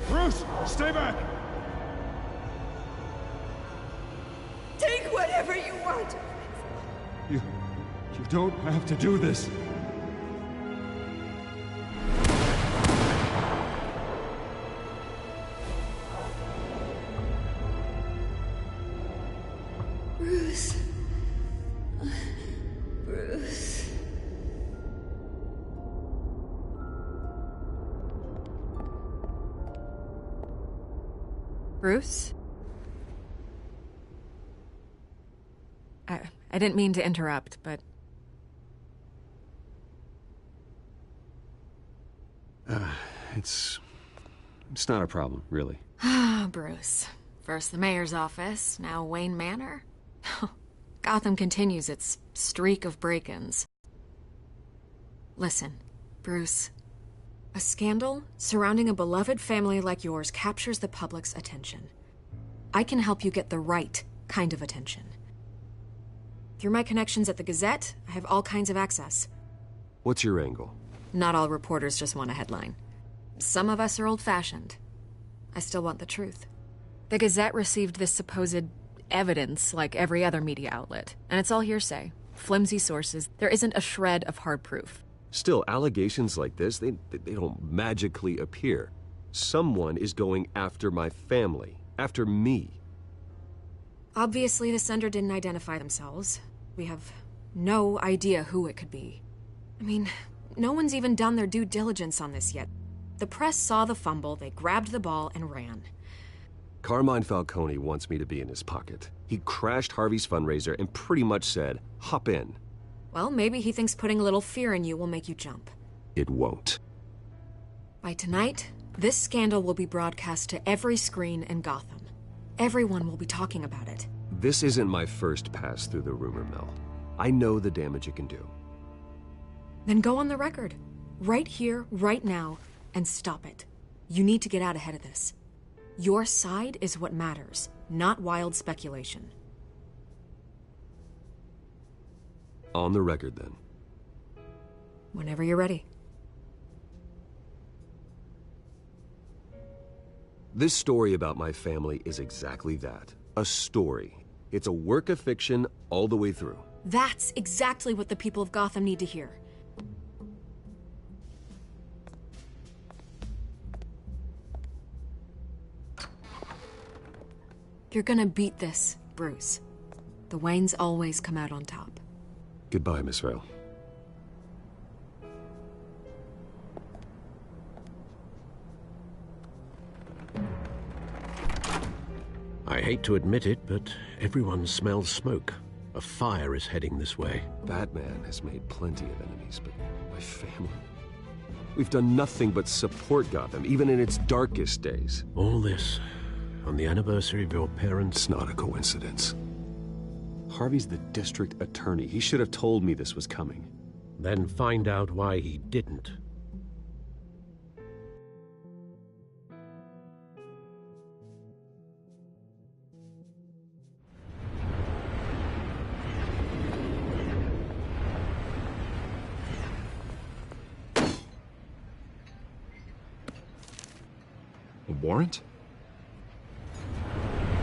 Bruce, stay back! Take whatever you want. You don't have to do this. Bruce. Bruce. Bruce? I didn't mean to interrupt, but... It's not a problem, really. Ah, Bruce. First the mayor's office, now Wayne Manor. Gotham continues its streak of break-ins. Listen, Bruce. A scandal surrounding a beloved family like yours captures the public's attention. I can help you get the right kind of attention. Through my connections at the Gazette, I have all kinds of access. What's your angle? Not all reporters just want a headline. Some of us are old-fashioned. I still want the truth. The Gazette received this supposed evidence like every other media outlet, and it's all hearsay. Flimsy sources. There isn't a shred of hard proof. Still, allegations like this, they don't magically appear. Someone is going after my family, after me. Obviously, the sender didn't identify themselves. We have no idea who it could be. I mean, no one's even done their due diligence on this yet. The press saw the fumble, they grabbed the ball and ran. Carmine Falcone wants me to be in his pocket. He crashed Harvey's fundraiser and pretty much said, hop in. Well, maybe he thinks putting a little fear in you will make you jump. It won't. By tonight, this scandal will be broadcast to every screen in Gotham. Everyone will be talking about it. This isn't my first pass through the rumor mill. I know the damage it can do. Then go on the record. Right here, right now, and stop it. You need to get out ahead of this. Your side is what matters, not wild speculation. On the record, then. Whenever you're ready. This story about my family is exactly that. A story. It's a work of fiction all the way through. That's exactly what the people of Gotham need to hear. You're gonna beat this, Bruce. The Waynes always come out on top. Goodbye, Miss Vale. I hate to admit it, but everyone smells smoke. A fire is heading this way. Batman has made plenty of enemies, but my family... We've done nothing but support Gotham, even in its darkest days. All this on the anniversary of your parents'... It's not a coincidence. Harvey's the district attorney. He should have told me this was coming. Then find out why he didn't. A warrant?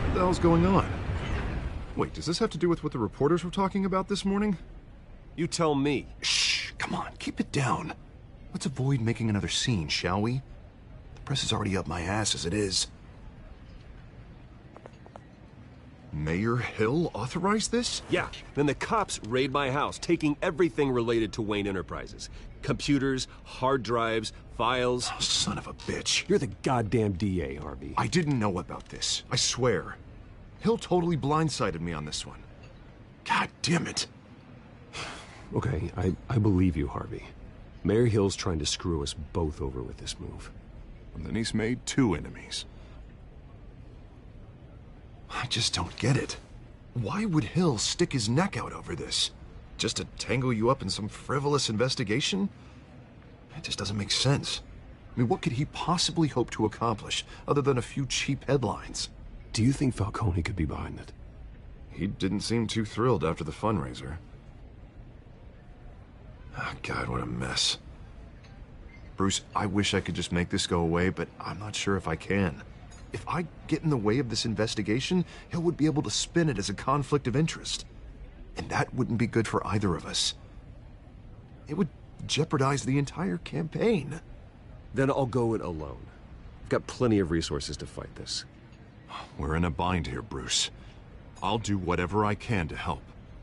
What the hell's going on? Wait, does this have to do with what the reporters were talking about this morning? You tell me. Shh, come on, keep it down. Let's avoid making another scene, shall we? The press is already up my ass as it is. Mayor Hill authorized this? Yeah, then the cops raid my house, taking everything related to Wayne Enterprises. Computers, hard drives, files. Oh, son of a bitch. You're the goddamn DA, Harvey. I didn't know about this, I swear. Hill totally blindsided me on this one. God damn it. Okay, I believe you, Harvey. Mayor Hill's trying to screw us both over with this move. And then he's made 2 enemies. I just don't get it. Why would Hill stick his neck out over this? Just to tangle you up in some frivolous investigation? It just doesn't make sense. I mean, what could he possibly hope to accomplish other than a few cheap headlines? Do you think Falcone could be behind it? He didn't seem too thrilled after the fundraiser. Oh, God, what a mess. Bruce, I wish I could just make this go away, but I'm not sure if I can. If I get in the way of this investigation, Hill would be able to spin it as a conflict of interest. And that wouldn't be good for either of us. It would jeopardize the entire campaign. Then I'll go it alone. I've got plenty of resources to fight this. We're in a bind here, Bruce. I'll do whatever I can to help.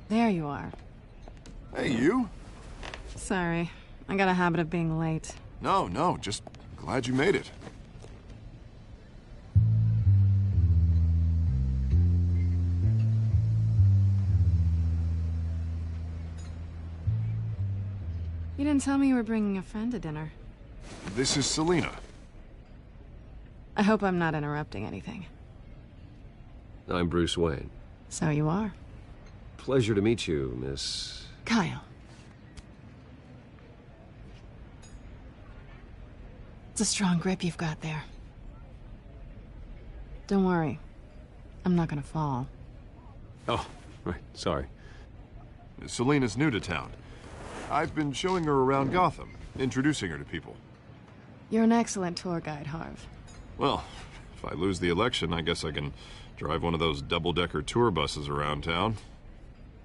There you are. Hey, you? Sorry. I got a habit of being late. No, just glad you made it. You didn't tell me you were bringing a friend to dinner. This is Selina. I hope I'm not interrupting anything. I'm Bruce Wayne. So you are. Pleasure to meet you, Miss... Kyle. It's a strong grip you've got there. Don't worry. I'm not gonna fall. Oh, right. Sorry. Selina's new to town. I've been showing her around Gotham, introducing her to people. You're an excellent tour guide, Harv. Well, if I lose the election, I guess I can drive one of those double-decker tour buses around town.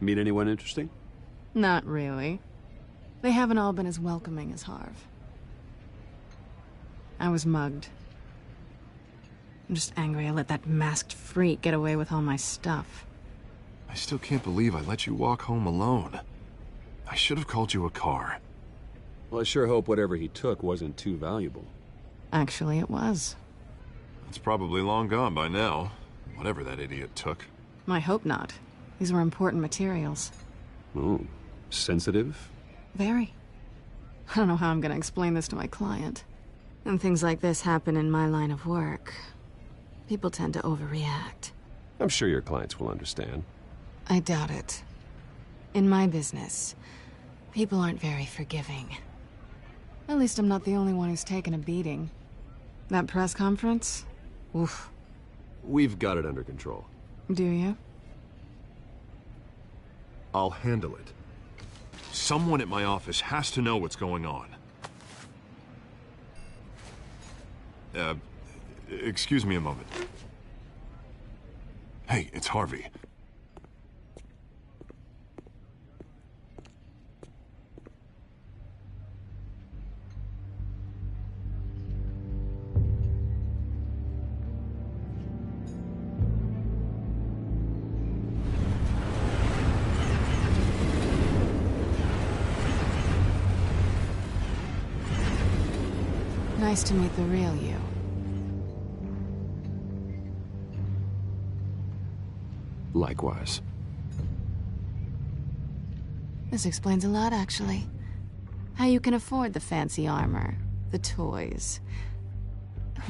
Meet anyone interesting? Not really. They haven't all been as welcoming as Harv. I was mugged. I'm just angry I let that masked freak get away with all my stuff. I still can't believe I let you walk home alone. I should have called you a car. Well, I sure hope whatever he took wasn't too valuable. Actually, it was. It's probably long gone by now, whatever that idiot took. I hope not. These were important materials. Ooh, sensitive? Very. I don't know how I'm gonna explain this to my client. When things like this happen in my line of work, people tend to overreact. I'm sure your clients will understand. I doubt it. In my business, people aren't very forgiving. At least I'm not the only one who's taken a beating. That press conference? Oof. We've got it under control. Do you? I'll handle it. Someone at my office has to know what's going on. Excuse me a moment. Hey, it's Harvey. Nice to meet the real you. Likewise. This explains a lot, actually. How you can afford the fancy armor, the toys.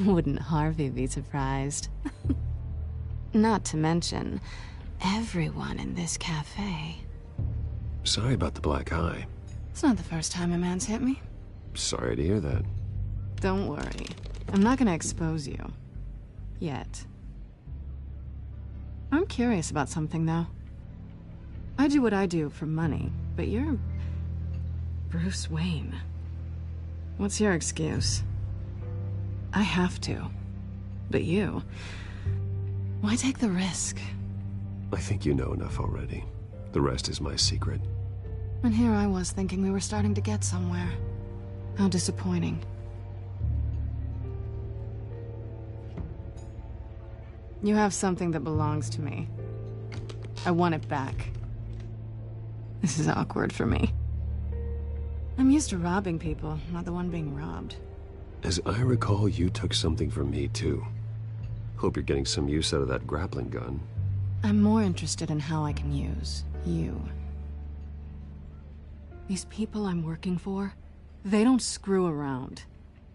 Wouldn't Harvey be surprised? Not to mention, everyone in this cafe. Sorry about the black eye. It's not the first time a man's hit me. Sorry to hear that. Don't worry. I'm not gonna expose you. Yet. I'm curious about something, though. I do what I do for money, but you're... Bruce Wayne. What's your excuse? I have to. But you... Why take the risk? I think you know enough already. The rest is my secret. And here I was thinking we were starting to get somewhere. How disappointing. You have something that belongs to me. I want it back. This is awkward for me. I'm used to robbing people, not the one being robbed. As I recall, you took something from me, too. Hope you're getting some use out of that grappling gun. I'm more interested in how I can use you. These people I'm working for, they don't screw around.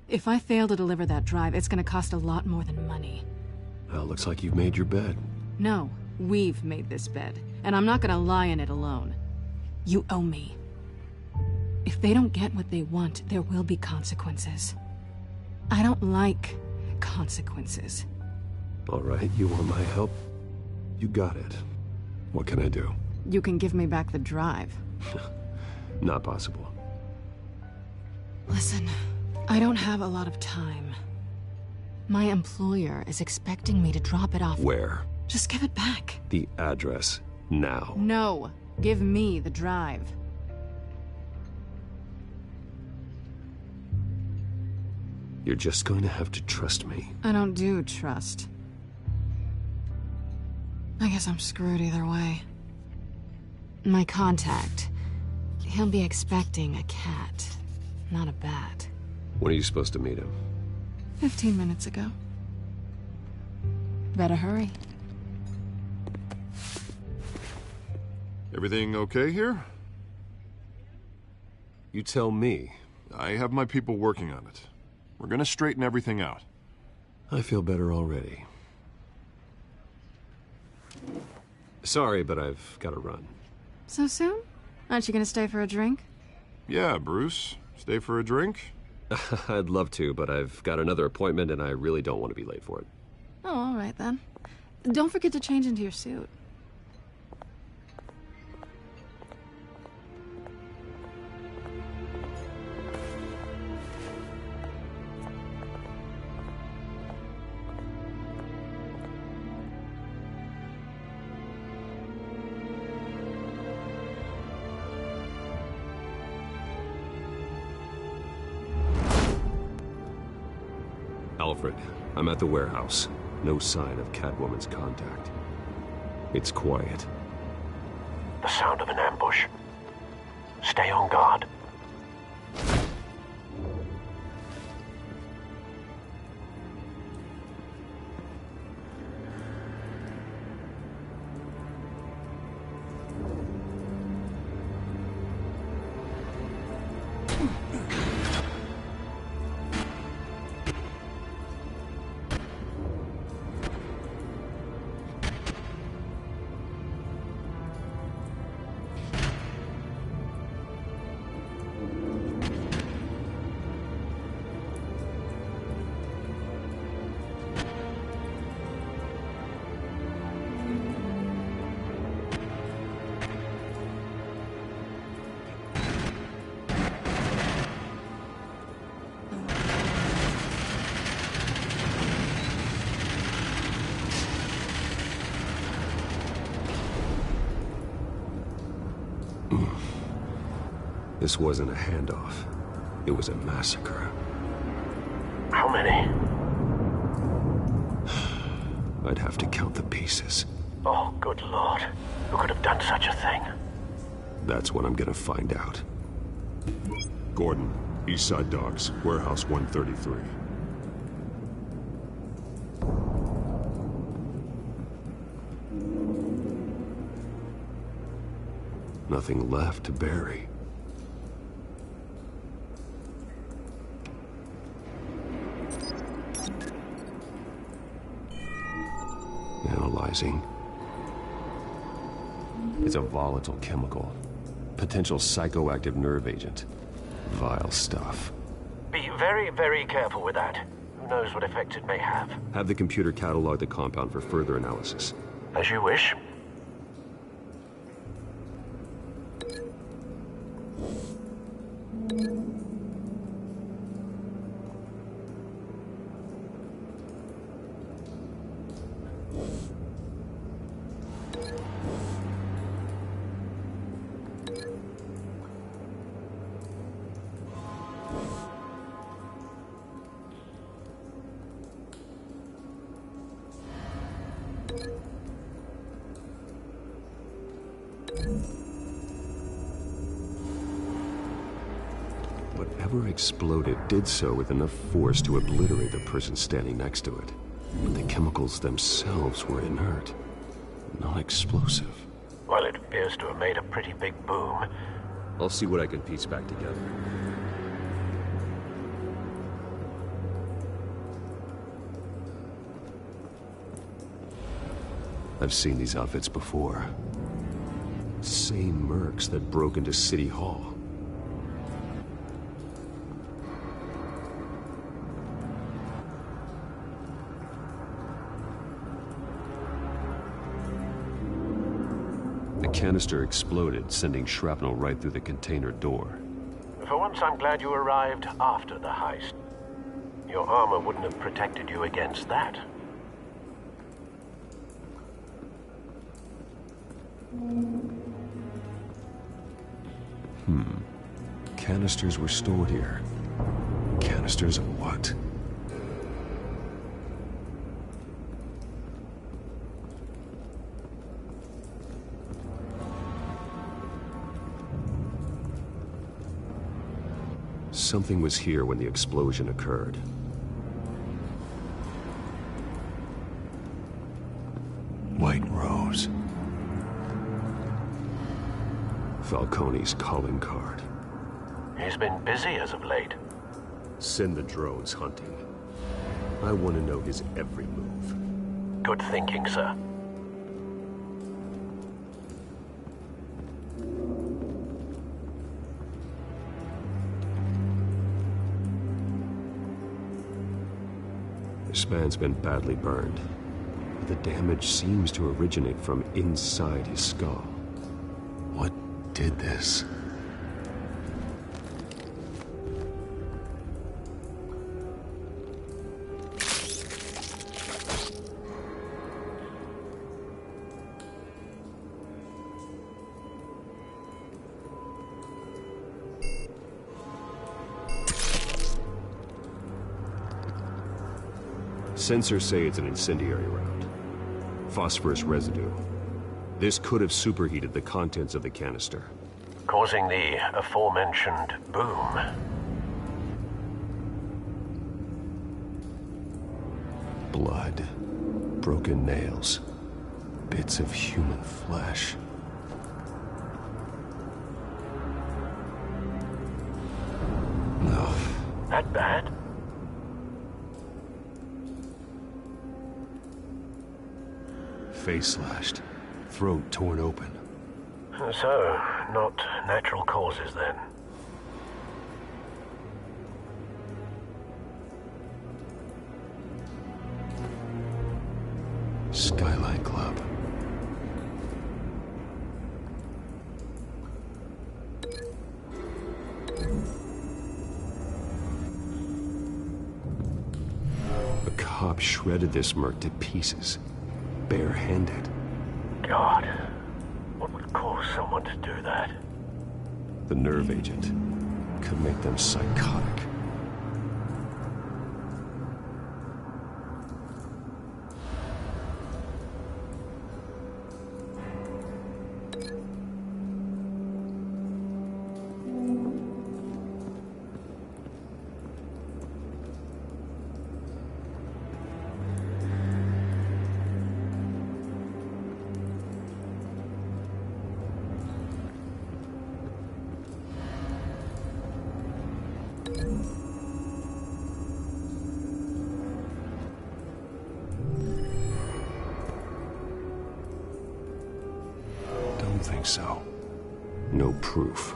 If I fail to deliver that drive, it's gonna cost a lot more than money. Well, looks like you've made your bed. No, we've made this bed, and I'm not gonna lie in it alone. You owe me. If they don't get what they want, there will be consequences. I don't like consequences. All right, you want my help? You got it. What can I do? You can give me back the drive. Not possible. Listen, I don't have a lot of time. My employer is expecting me to drop it off. Where? Just give it back. The address, now. No, give me the drive. You're just going to have to trust me. I don't do trust. I guess I'm screwed either way. My contact, he'll be expecting a cat, not a bat. When are you supposed to meet him? 15 minutes ago. Better hurry. Everything okay here? You tell me. I have my people working on it. We're gonna straighten everything out. I feel better already. Sorry, but I've got to run. So soon? Aren't you gonna stay for a drink? Yeah, Bruce. Stay for a drink? I'd love to, but I've got another appointment and I really don't want to be late for it. Oh, all right then. Don't forget to change into your suit. Alfred, I'm at the warehouse. No sign of Catwoman's contact. It's quiet. The sound of an ambush. Stay on guard. This wasn't a handoff. It was a massacre. How many? I'd have to count the pieces. Oh, good Lord. Who could have done such a thing? That's what I'm gonna find out. Gordon, Eastside Docks, Warehouse 133. Nothing left to bury. Analyzing. It's a volatile chemical. Potential psychoactive nerve agent. Vile stuff. Be very, very careful with that. Who knows what effects it may have. Have the computer catalog the compound for further analysis. As you wish. Whatever exploded did so with enough force to obliterate the person standing next to it. But the chemicals themselves were inert, non-explosive. Well, it appears to have made a pretty big boom. I'll see what I can piece back together. I've seen these outfits before. Same mercs that broke into City Hall. The canister exploded, sending shrapnel right through the container door. For once, I'm glad you arrived after the heist. Your armor wouldn't have protected you against that. Canisters were stored here. Canisters of what? Something was here when the explosion occurred. White Rose. Falcone's calling card. He's been busy as of late. Send the drones hunting. I want to know his every move. Good thinking, sir. This man's been badly burned. The damage seems to originate from inside his skull. What did this? Sensors say it's an incendiary round. Phosphorus residue. This could have superheated the contents of the canister, causing the aforementioned boom. Blood, broken nails, bits of human flesh. No. That bad? Face slashed, throat torn open. So, not natural causes then. Skyline Club. A cop shredded this merc to pieces. Barehanded. God, what would cause someone to do that? The nerve agent could make them psychotic. Don't think so. No proof.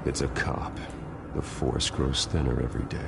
It's a cop. The force grows thinner every day.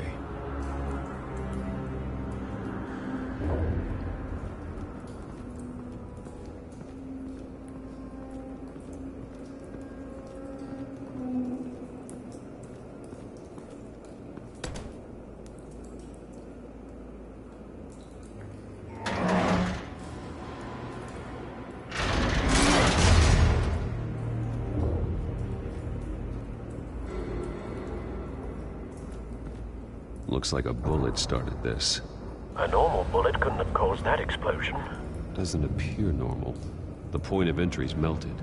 Looks like a bullet started this. A normal bullet couldn't have caused that explosion. Doesn't appear normal. The point of entry's melted.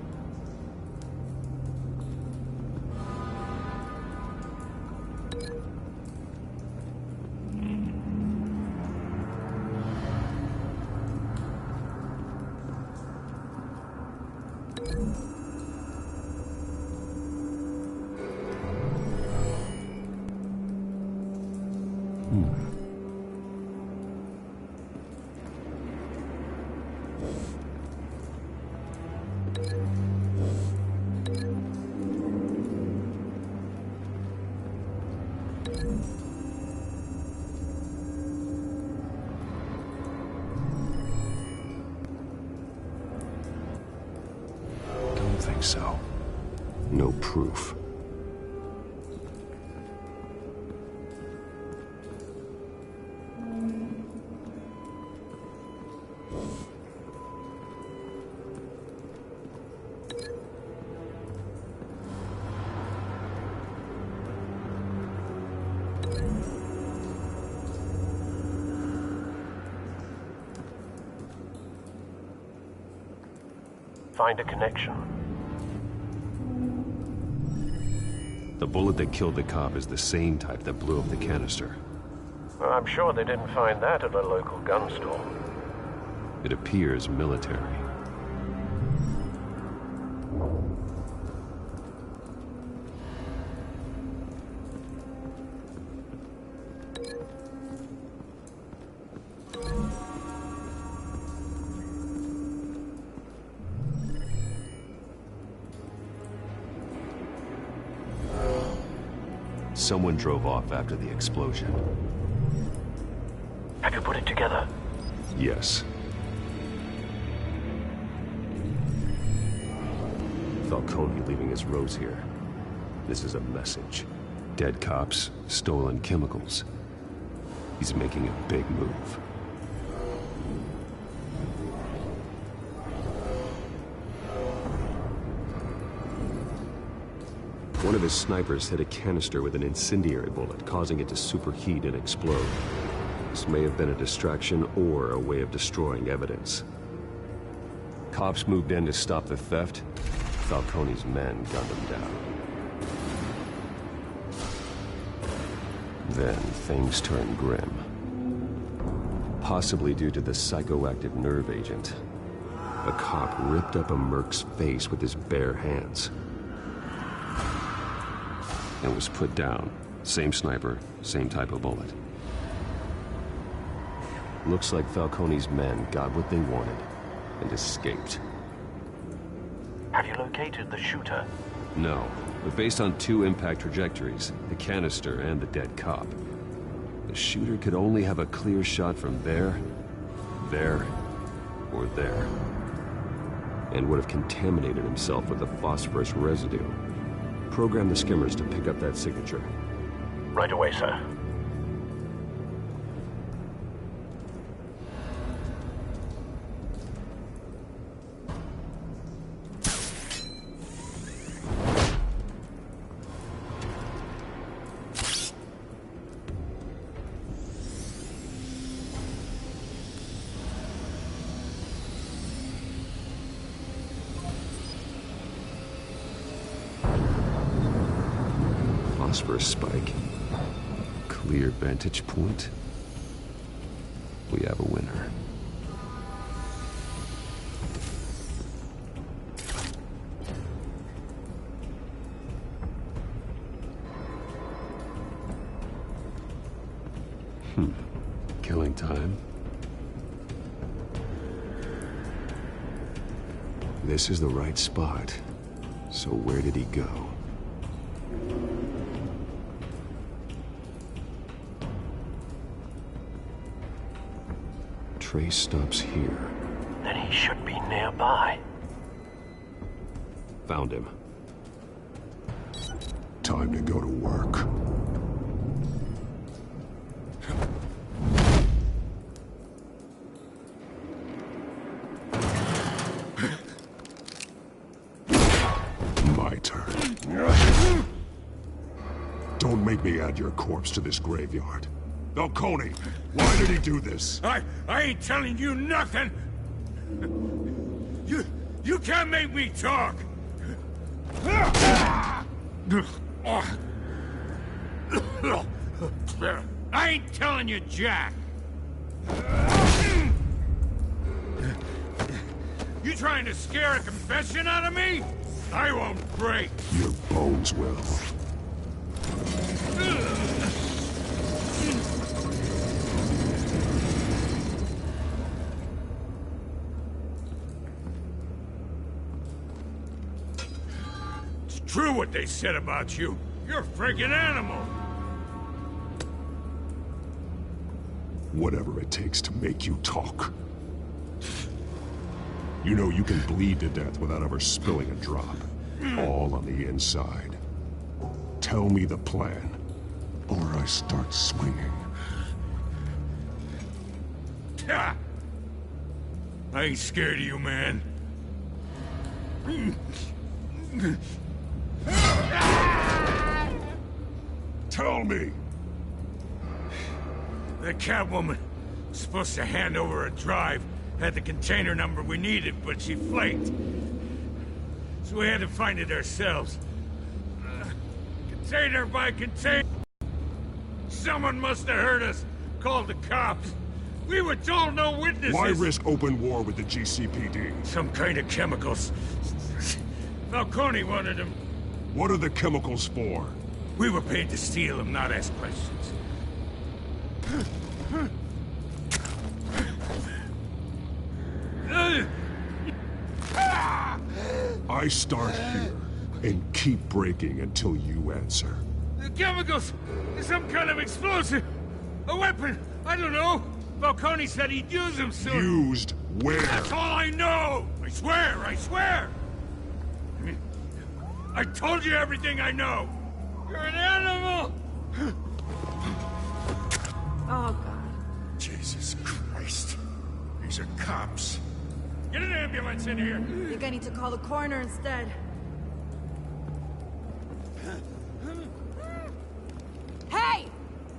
Don't think so. No proof. Find a connection. The bullet that killed the cop is the same type that blew up the canister. Well, I'm sure they didn't find that at a local gun store. It appears military. Someone drove off after the explosion. Have you put it together? Yes. Falcone leaving his rose here. This is a message. Dead cops, stolen chemicals. He's making a big move. One of his snipers hit a canister with an incendiary bullet, causing it to superheat and explode. This may have been a distraction or a way of destroying evidence. Cops moved in to stop the theft. Falcone's men gunned him down. Then things turned grim. Possibly due to the psychoactive nerve agent. A cop ripped up a merc's face with his bare hands. And was put down. Same sniper, same type of bullet. Looks like Falcone's men got what they wanted and escaped. Have you located the shooter? No, but based on 2 impact trajectories, the canister and the dead cop, the shooter could only have a clear shot from there, or there, and would have contaminated himself with the phosphorus residue. Program the skimmers to pick up that signature. Right away, sir. Phosphorus spike. Clear vantage point. We have a winner. Killing time. This is the right spot. So where did he go? Trace stops here. Then he should be nearby. Found him. Time to go to work. My turn. Don't make me add your corpse to this graveyard. Falcone, why did he do this? I ain't telling you nothing! You can't make me talk! I ain't telling you jack! You trying to scare a confession out of me? I won't break! Your bones will. True what they said about you. You're a friggin' animal. Whatever it takes to make you talk. You know you can bleed to death without ever spilling a drop. All on the inside. Tell me the plan, or I start swinging. I ain't scared of you, man. Tell me! The Catwoman was supposed to hand over a drive, had the container number we needed, but she flaked. So we had to find it ourselves. Container by container. Someone must have heard us, called the cops. We were told no witnesses. Why risk open war with the GCPD? Some kind of chemicals. Falcone wanted them. What are the chemicals for? We were paid to steal them, not ask questions. I start here and keep breaking until you answer. The chemicals! Some kind of explosive! A weapon! I don't know! Falcone said he'd use them soon! Used where? That's all I know! I swear! I swear! I told you everything I know! You're an animal! Oh, God. Jesus Christ. These are cops. Get an ambulance in here! I think I need to call the coroner instead. Hey!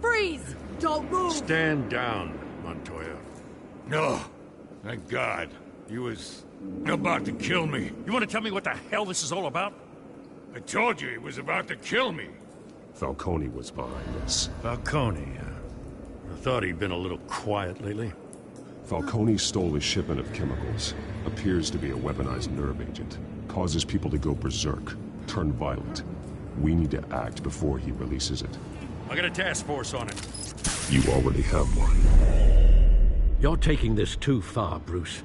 Freeze! Don't move! Stand down, Montoya. No. Thank God. He was about to kill me. You want to tell me what the hell this is all about? I told you he was about to kill me. Falcone was behind this. Falcone, I thought he'd been a little quiet lately. Falcone stole a shipment of chemicals. Appears to be a weaponized nerve agent. Causes people to go berserk, turn violent. We need to act before he releases it. I got a task force on it. You already have one. You're taking this too far, Bruce.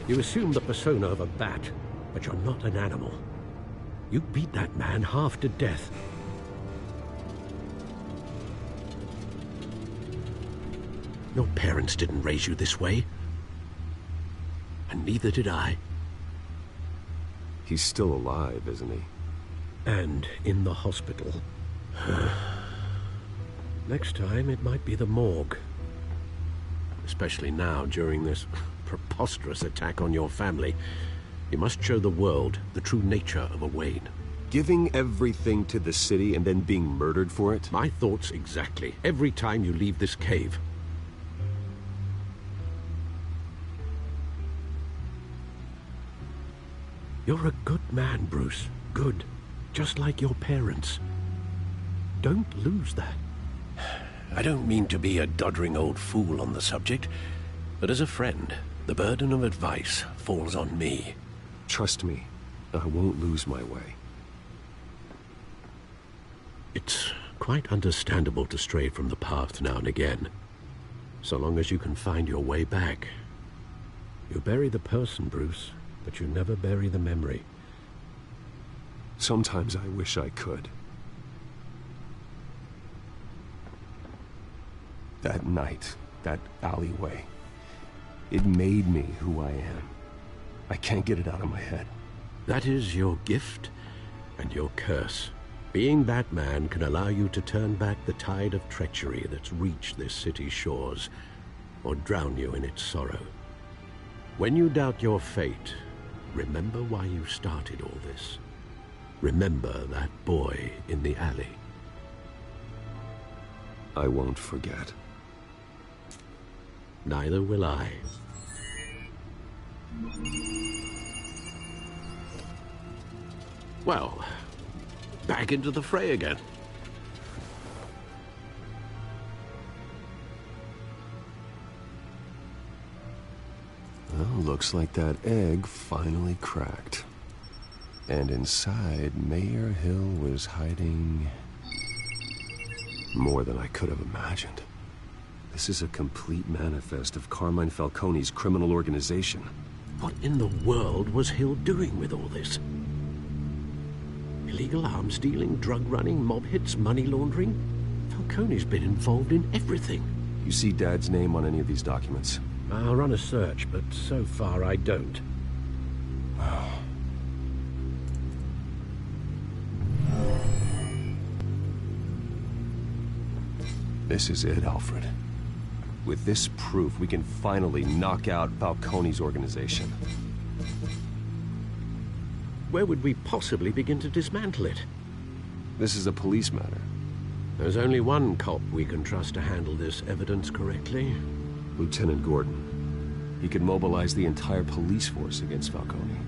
You assume the persona of a bat, but you're not an animal. You beat that man half to death. Your parents didn't raise you this way. And neither did I. He's still alive, isn't he? And in the hospital. Next time, it might be the morgue. Especially now, during this preposterous attack on your family. You must show the world the true nature of a Wayne. Giving everything to the city and then being murdered for it? My thoughts exactly. Every time you leave this cave. You're a good man, Bruce. Good. Just like your parents. Don't lose that. I don't mean to be a doddering old fool on the subject, but as a friend, the burden of advice falls on me. Trust me, I won't lose my way. It's quite understandable to stray from the path now and again, so long as you can find your way back. You bury the person, Bruce, but you never bury the memory. Sometimes I wish I could. That night, that alleyway, it made me who I am. I can't get it out of my head. That is your gift and your curse. Being Batman can allow you to turn back the tide of treachery that's reached this city's shores, or drown you in its sorrow. When you doubt your fate, remember why you started all this. Remember that boy in the alley. I won't forget. Neither will I. Well, back into the fray again. Well, looks like that egg finally cracked. And inside, Mayor Hill was hiding more than I could have imagined. This is a complete manifest of Carmine Falcone's criminal organization. What in the world was Hill doing with all this? Illegal arms dealing, drug running, mob hits, money laundering? Falcone's been involved in everything. You see Dad's name on any of these documents? I'll run a search, but so far I don't. This is it, Alfred. With this proof, we can finally knock out Falcone's organization. Where would we possibly begin to dismantle it? This is a police matter. There's only one cop we can trust to handle this evidence correctly. Lieutenant Gordon. He could mobilize the entire police force against Falcone.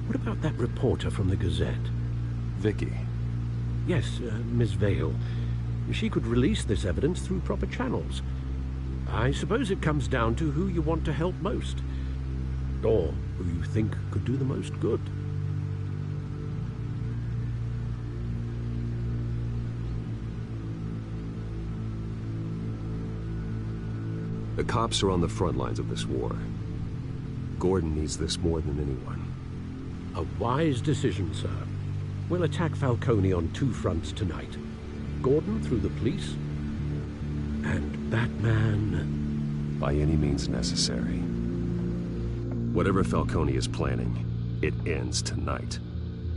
What about that reporter from the Gazette? Vicky. Yes, Miss Vale. She could release this evidence through proper channels. I suppose it comes down to who you want to help most. Or who you think could do the most good. The cops are on the front lines of this war. Gordon needs this more than anyone. A wise decision, sir. We'll attack Falcone on two fronts tonight. Gordon through the police, and Batman... by any means necessary. Whatever Falcone is planning, it ends tonight.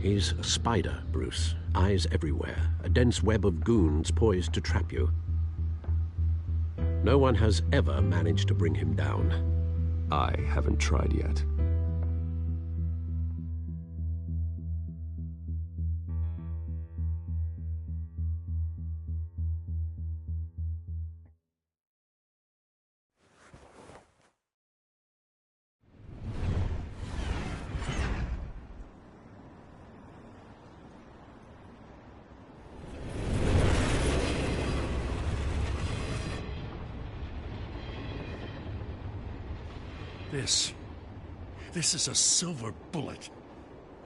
He's a spider, Bruce. Eyes everywhere. A dense web of goons poised to trap you. No one has ever managed to bring him down. I haven't tried yet. This is a silver bullet.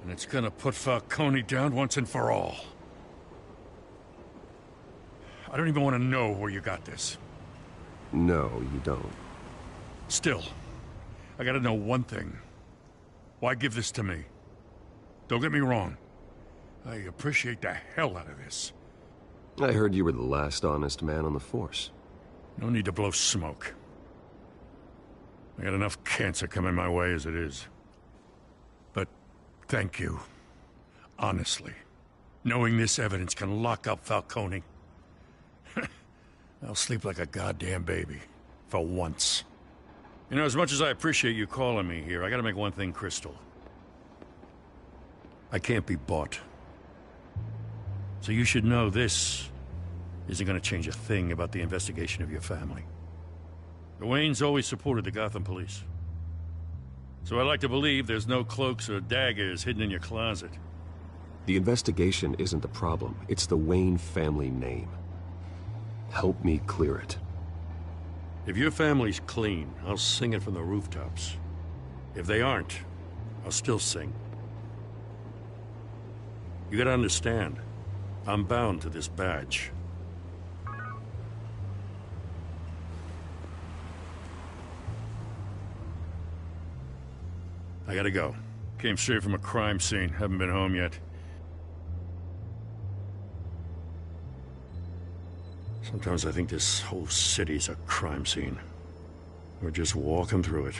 And it's gonna put Falcone down once and for all. I don't even want to know where you got this. No, you don't. Still, I gotta know one thing. Why give this to me? Don't get me wrong. I appreciate the hell out of this. I heard you were the last honest man on the force. No need to blow smoke. I got enough cancer coming my way as it is. But thank you. Honestly. Knowing this evidence can lock up Falcone. I'll sleep like a goddamn baby. For once. You know, as much as I appreciate you calling me here, I gotta make one thing crystal. I can't be bought. So you should know this isn't gonna change a thing about the investigation of your family. The Waynes always supported the Gotham police. So I like to believe there's no cloaks or daggers hidden in your closet. The investigation isn't the problem. It's the Wayne family name. Help me clear it. If your family's clean, I'll sing it from the rooftops. If they aren't, I'll still sing. You gotta understand, I'm bound to this badge. I gotta go. Came straight from a crime scene, haven't been home yet. Sometimes I think this whole city's a crime scene. We're just walking through it.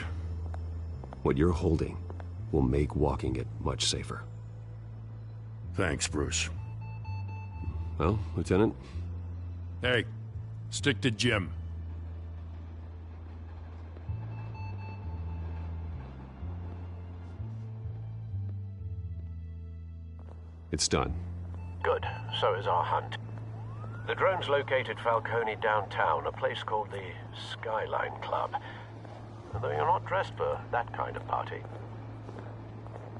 What you're holding will make walking it much safer. Thanks, Bruce. Well, Lieutenant? Hey, stick to Jim. It's done. Good. So is our hunt. The drones located Falcone downtown, a place called the Skyline Club. Though you're not dressed for that kind of party.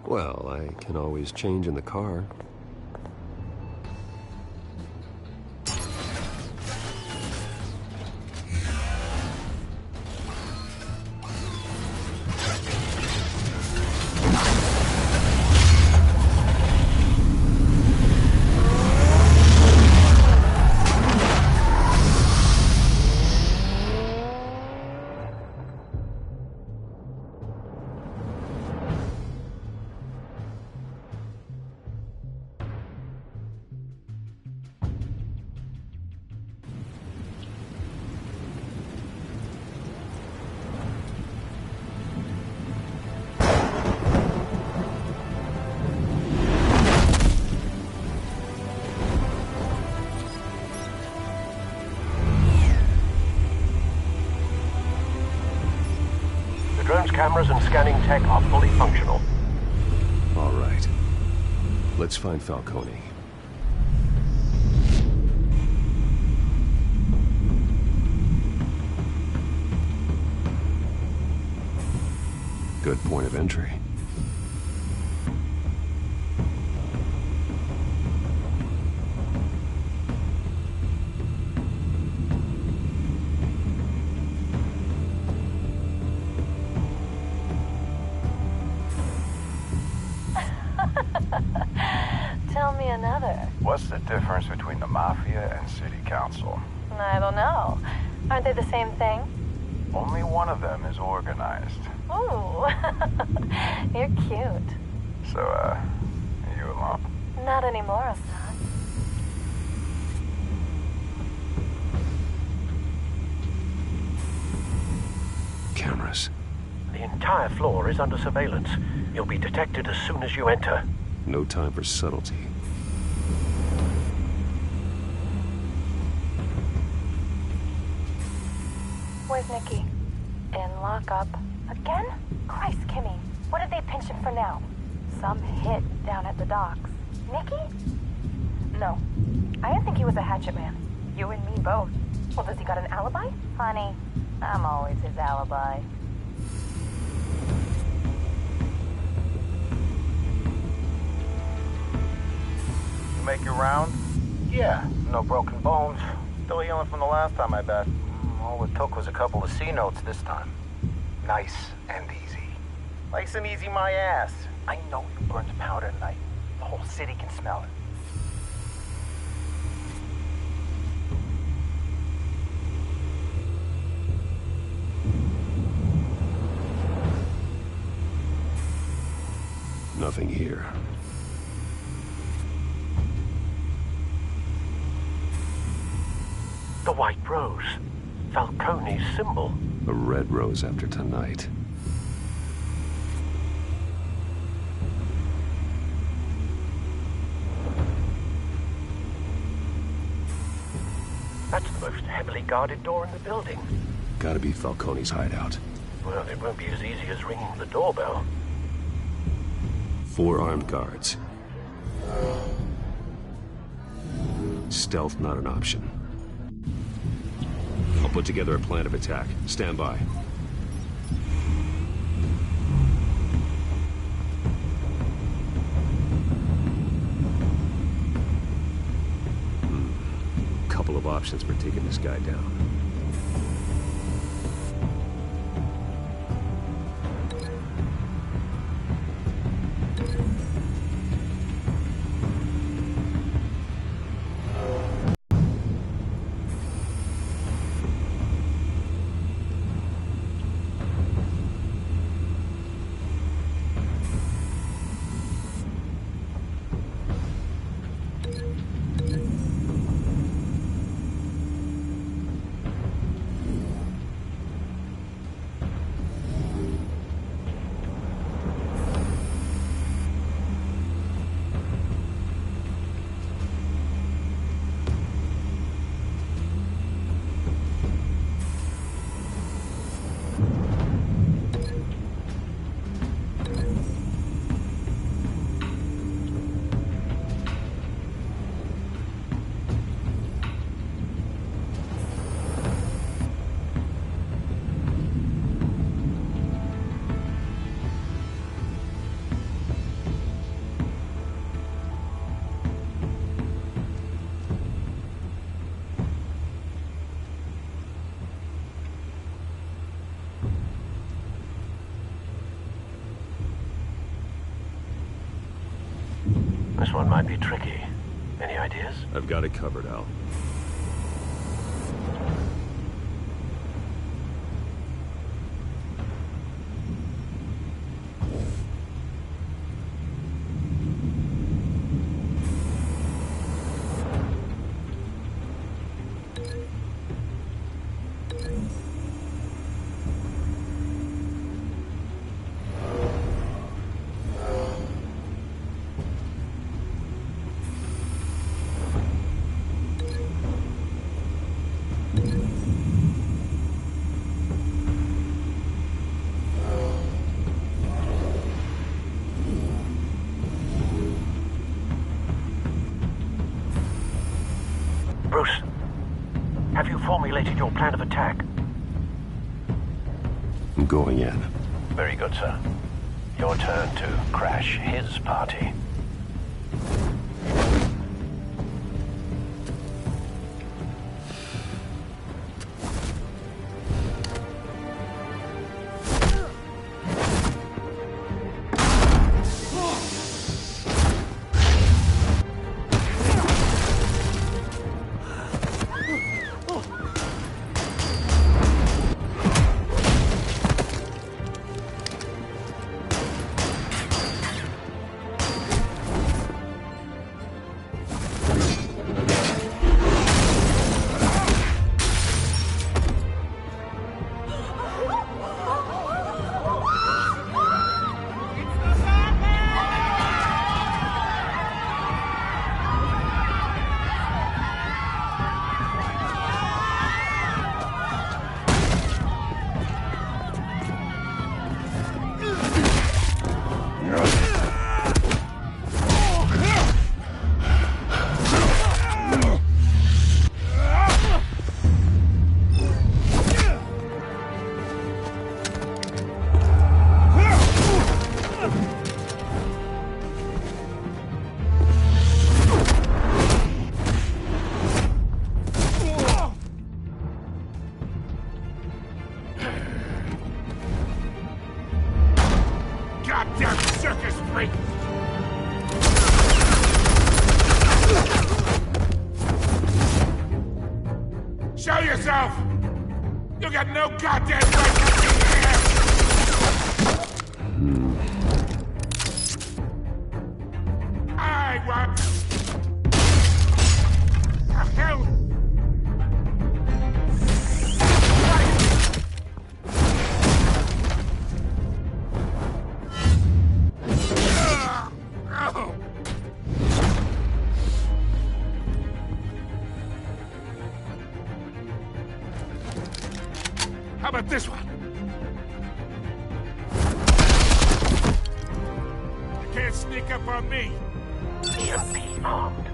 Well, I can always change in the car. Drone's cameras and scanning tech are fully functional. All right. Let's find Falcone. Good point of entry. Tell me another. What's the difference between the Mafia and City Council? I don't know. Aren't they the same thing? Only one of them is organized. Ooh. You're cute. So, are you alone? Not anymore, Assad. Cameras. The entire floor is under surveillance. You'll be detected as soon as you enter. No time for subtlety. Where's Nikki? In lockup. Again? Christ, Kimmy. What did they pinch him for now? Some hit down at the docks. Nikki? No. I didn't think he was a hatchet man. You and me both. Well, does he got an alibi? Honey, I'm always his alibi. You make your round? Yeah, no broken bones. Still healing from the last time, I bet. All it took was a couple of C notes this time. Nice and easy. Nice and easy my ass. I know you burned powder tonight. The whole city can smell it. nothing here. The White Rose. Falcone's symbol. A red rose after tonight. That's the most heavily guarded door in the building. Gotta be Falcone's hideout. Well, it won't be as easy as ringing the doorbell. 4 armed guards. Stealth not an option. I'll put together a plan of attack. Stand by. Couple of options for taking this guy down. This one might be tricky. Any ideas? I've got it covered, Al. Bruce, have you formulated your plan of attack? I'm going in. Very good, sir. Your turn to crash his party. Goddamn circus freak! Show yourself! You got no goddamn right to be here! What? The hell? How about this one? You can't sneak up on me. EMP armed.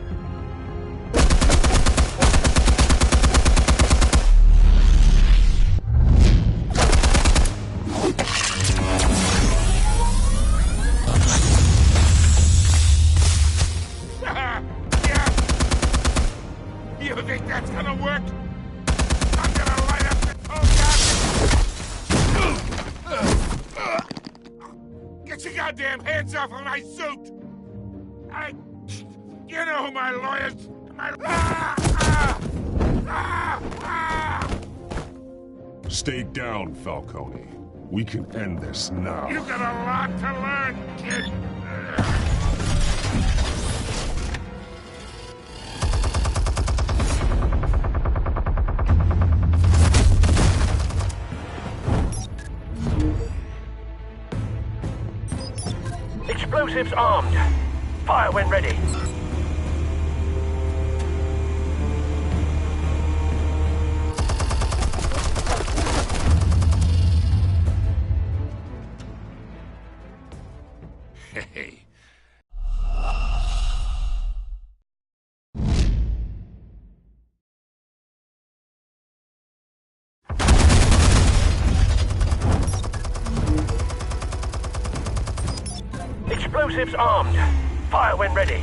Yeah. You think that's gonna work? I'm gonna light up the Get your goddamn hands off of my suit! You know who my lawyers... Stay down, Falcone. We can end this now. You got a lot to learn, kid. Explosives armed. Fire when ready. Hey. Explosives armed. Fire when ready.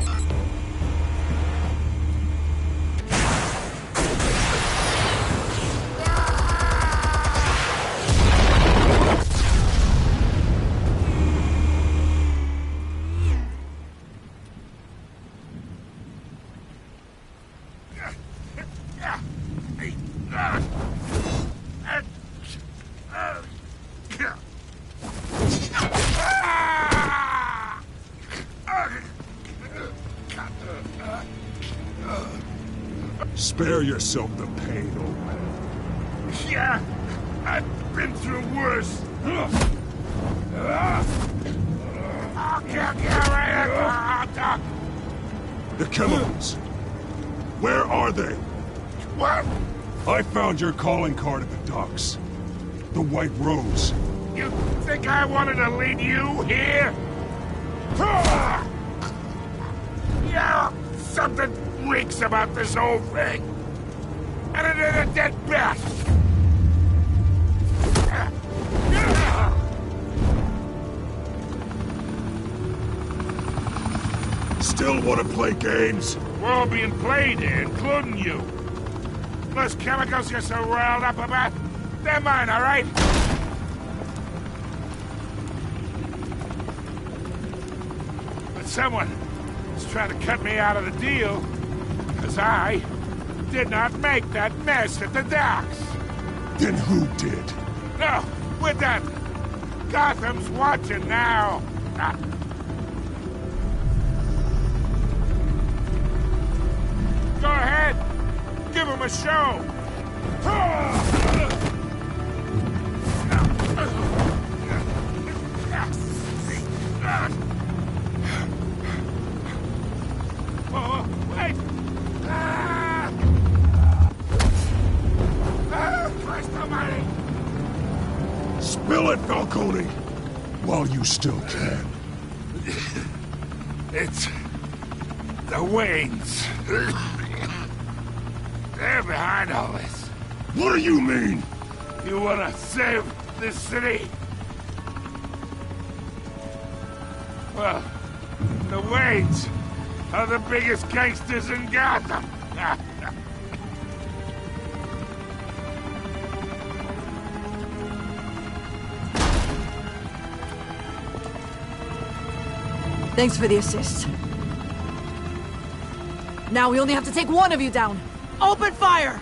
Spare yourself the pain, old man. Yeah, I've been through worse. I'll kill you right at the hot dog. The chemicals. Where are they? What? I found your calling card at the docks. The White Rose. You think I wanted to lead you here? Yeah, something reeks about this whole thing. And it is a dead bat. Still want to play games? We're all being played here, including you. Those chemicals you're so riled up about, they're mine, all right? But someone is trying to cut me out of the deal, because I did not make that mess at the docks. Then who did? No, we're done. Gotham's watching now. Go ahead. Give him a show. Oh, wait. Christ almighty. Spill it, Falcone, while you still can. It's the Waynes. They're behind all this. What do you mean? You wanna save this city? Well, the Waynes are the biggest gangsters in Gotham. Thanks for the assist. Now we only have to take one of you down. Open fire!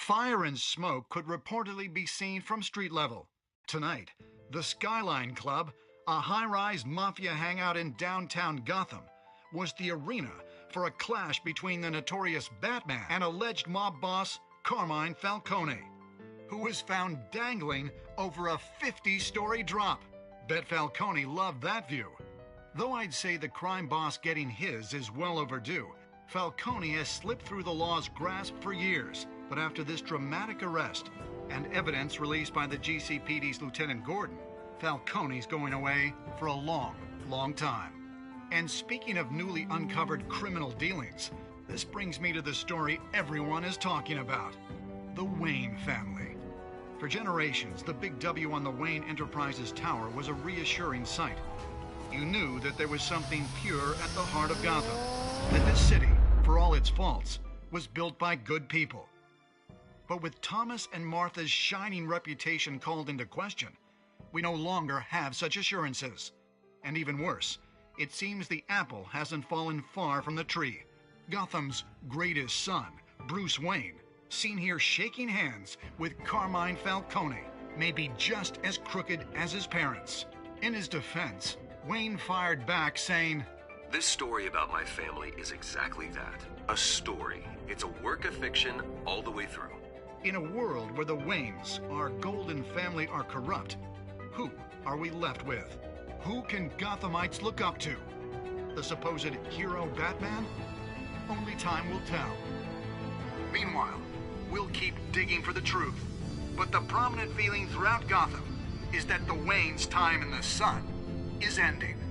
Fire and smoke could reportedly be seen from street level. Tonight, the Skyline Club, a high-rise mafia hangout in downtown Gotham, was the arena for a clash between the notorious Batman and alleged mob boss Carmine Falcone, who was found dangling over a 50-story drop. Bet Falcone loved that view. Though I'd say the crime boss getting his is well overdue, Falcone has slipped through the law's grasp for years. But after this dramatic arrest and evidence released by the GCPD's Lieutenant Gordon, Falcone's going away for a long, long time. And speaking of newly uncovered criminal dealings, this brings me to the story everyone is talking about: the Wayne family. For generations, the big W on the Wayne Enterprises tower was a reassuring sight. You knew that there was something pure at the heart of Gotham, that this city, for all its faults, was built by good people. But with Thomas and Martha's shining reputation called into question, we no longer have such assurances. And even worse, it seems the apple hasn't fallen far from the tree. Gotham's greatest son, Bruce Wayne, seen here shaking hands with Carmine Falcone, may be just as crooked as his parents. In his defense, Wayne fired back saying, "This story about my family is exactly that. A story. It's a work of fiction all the way through." In a world where the Waynes, our golden family, are corrupt, who are we left with? Who can Gothamites look up to? The supposed hero Batman? Only time will tell. Meanwhile, we'll keep digging for the truth. But the prominent feeling throughout Gotham is that the Waynes' time in the sun is ending.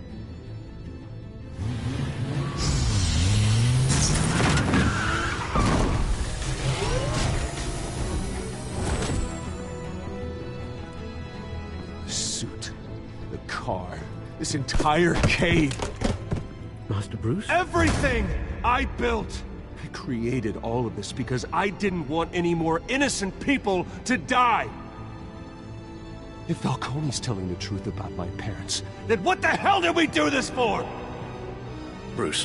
The car, this entire cave. Master Bruce? Everything I built! I created all of this because I didn't want any more innocent people to die! If Falcone's telling the truth about my parents, then what the hell did we do this for? Bruce,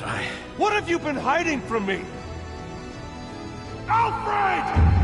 What have you been hiding from me? Alfred!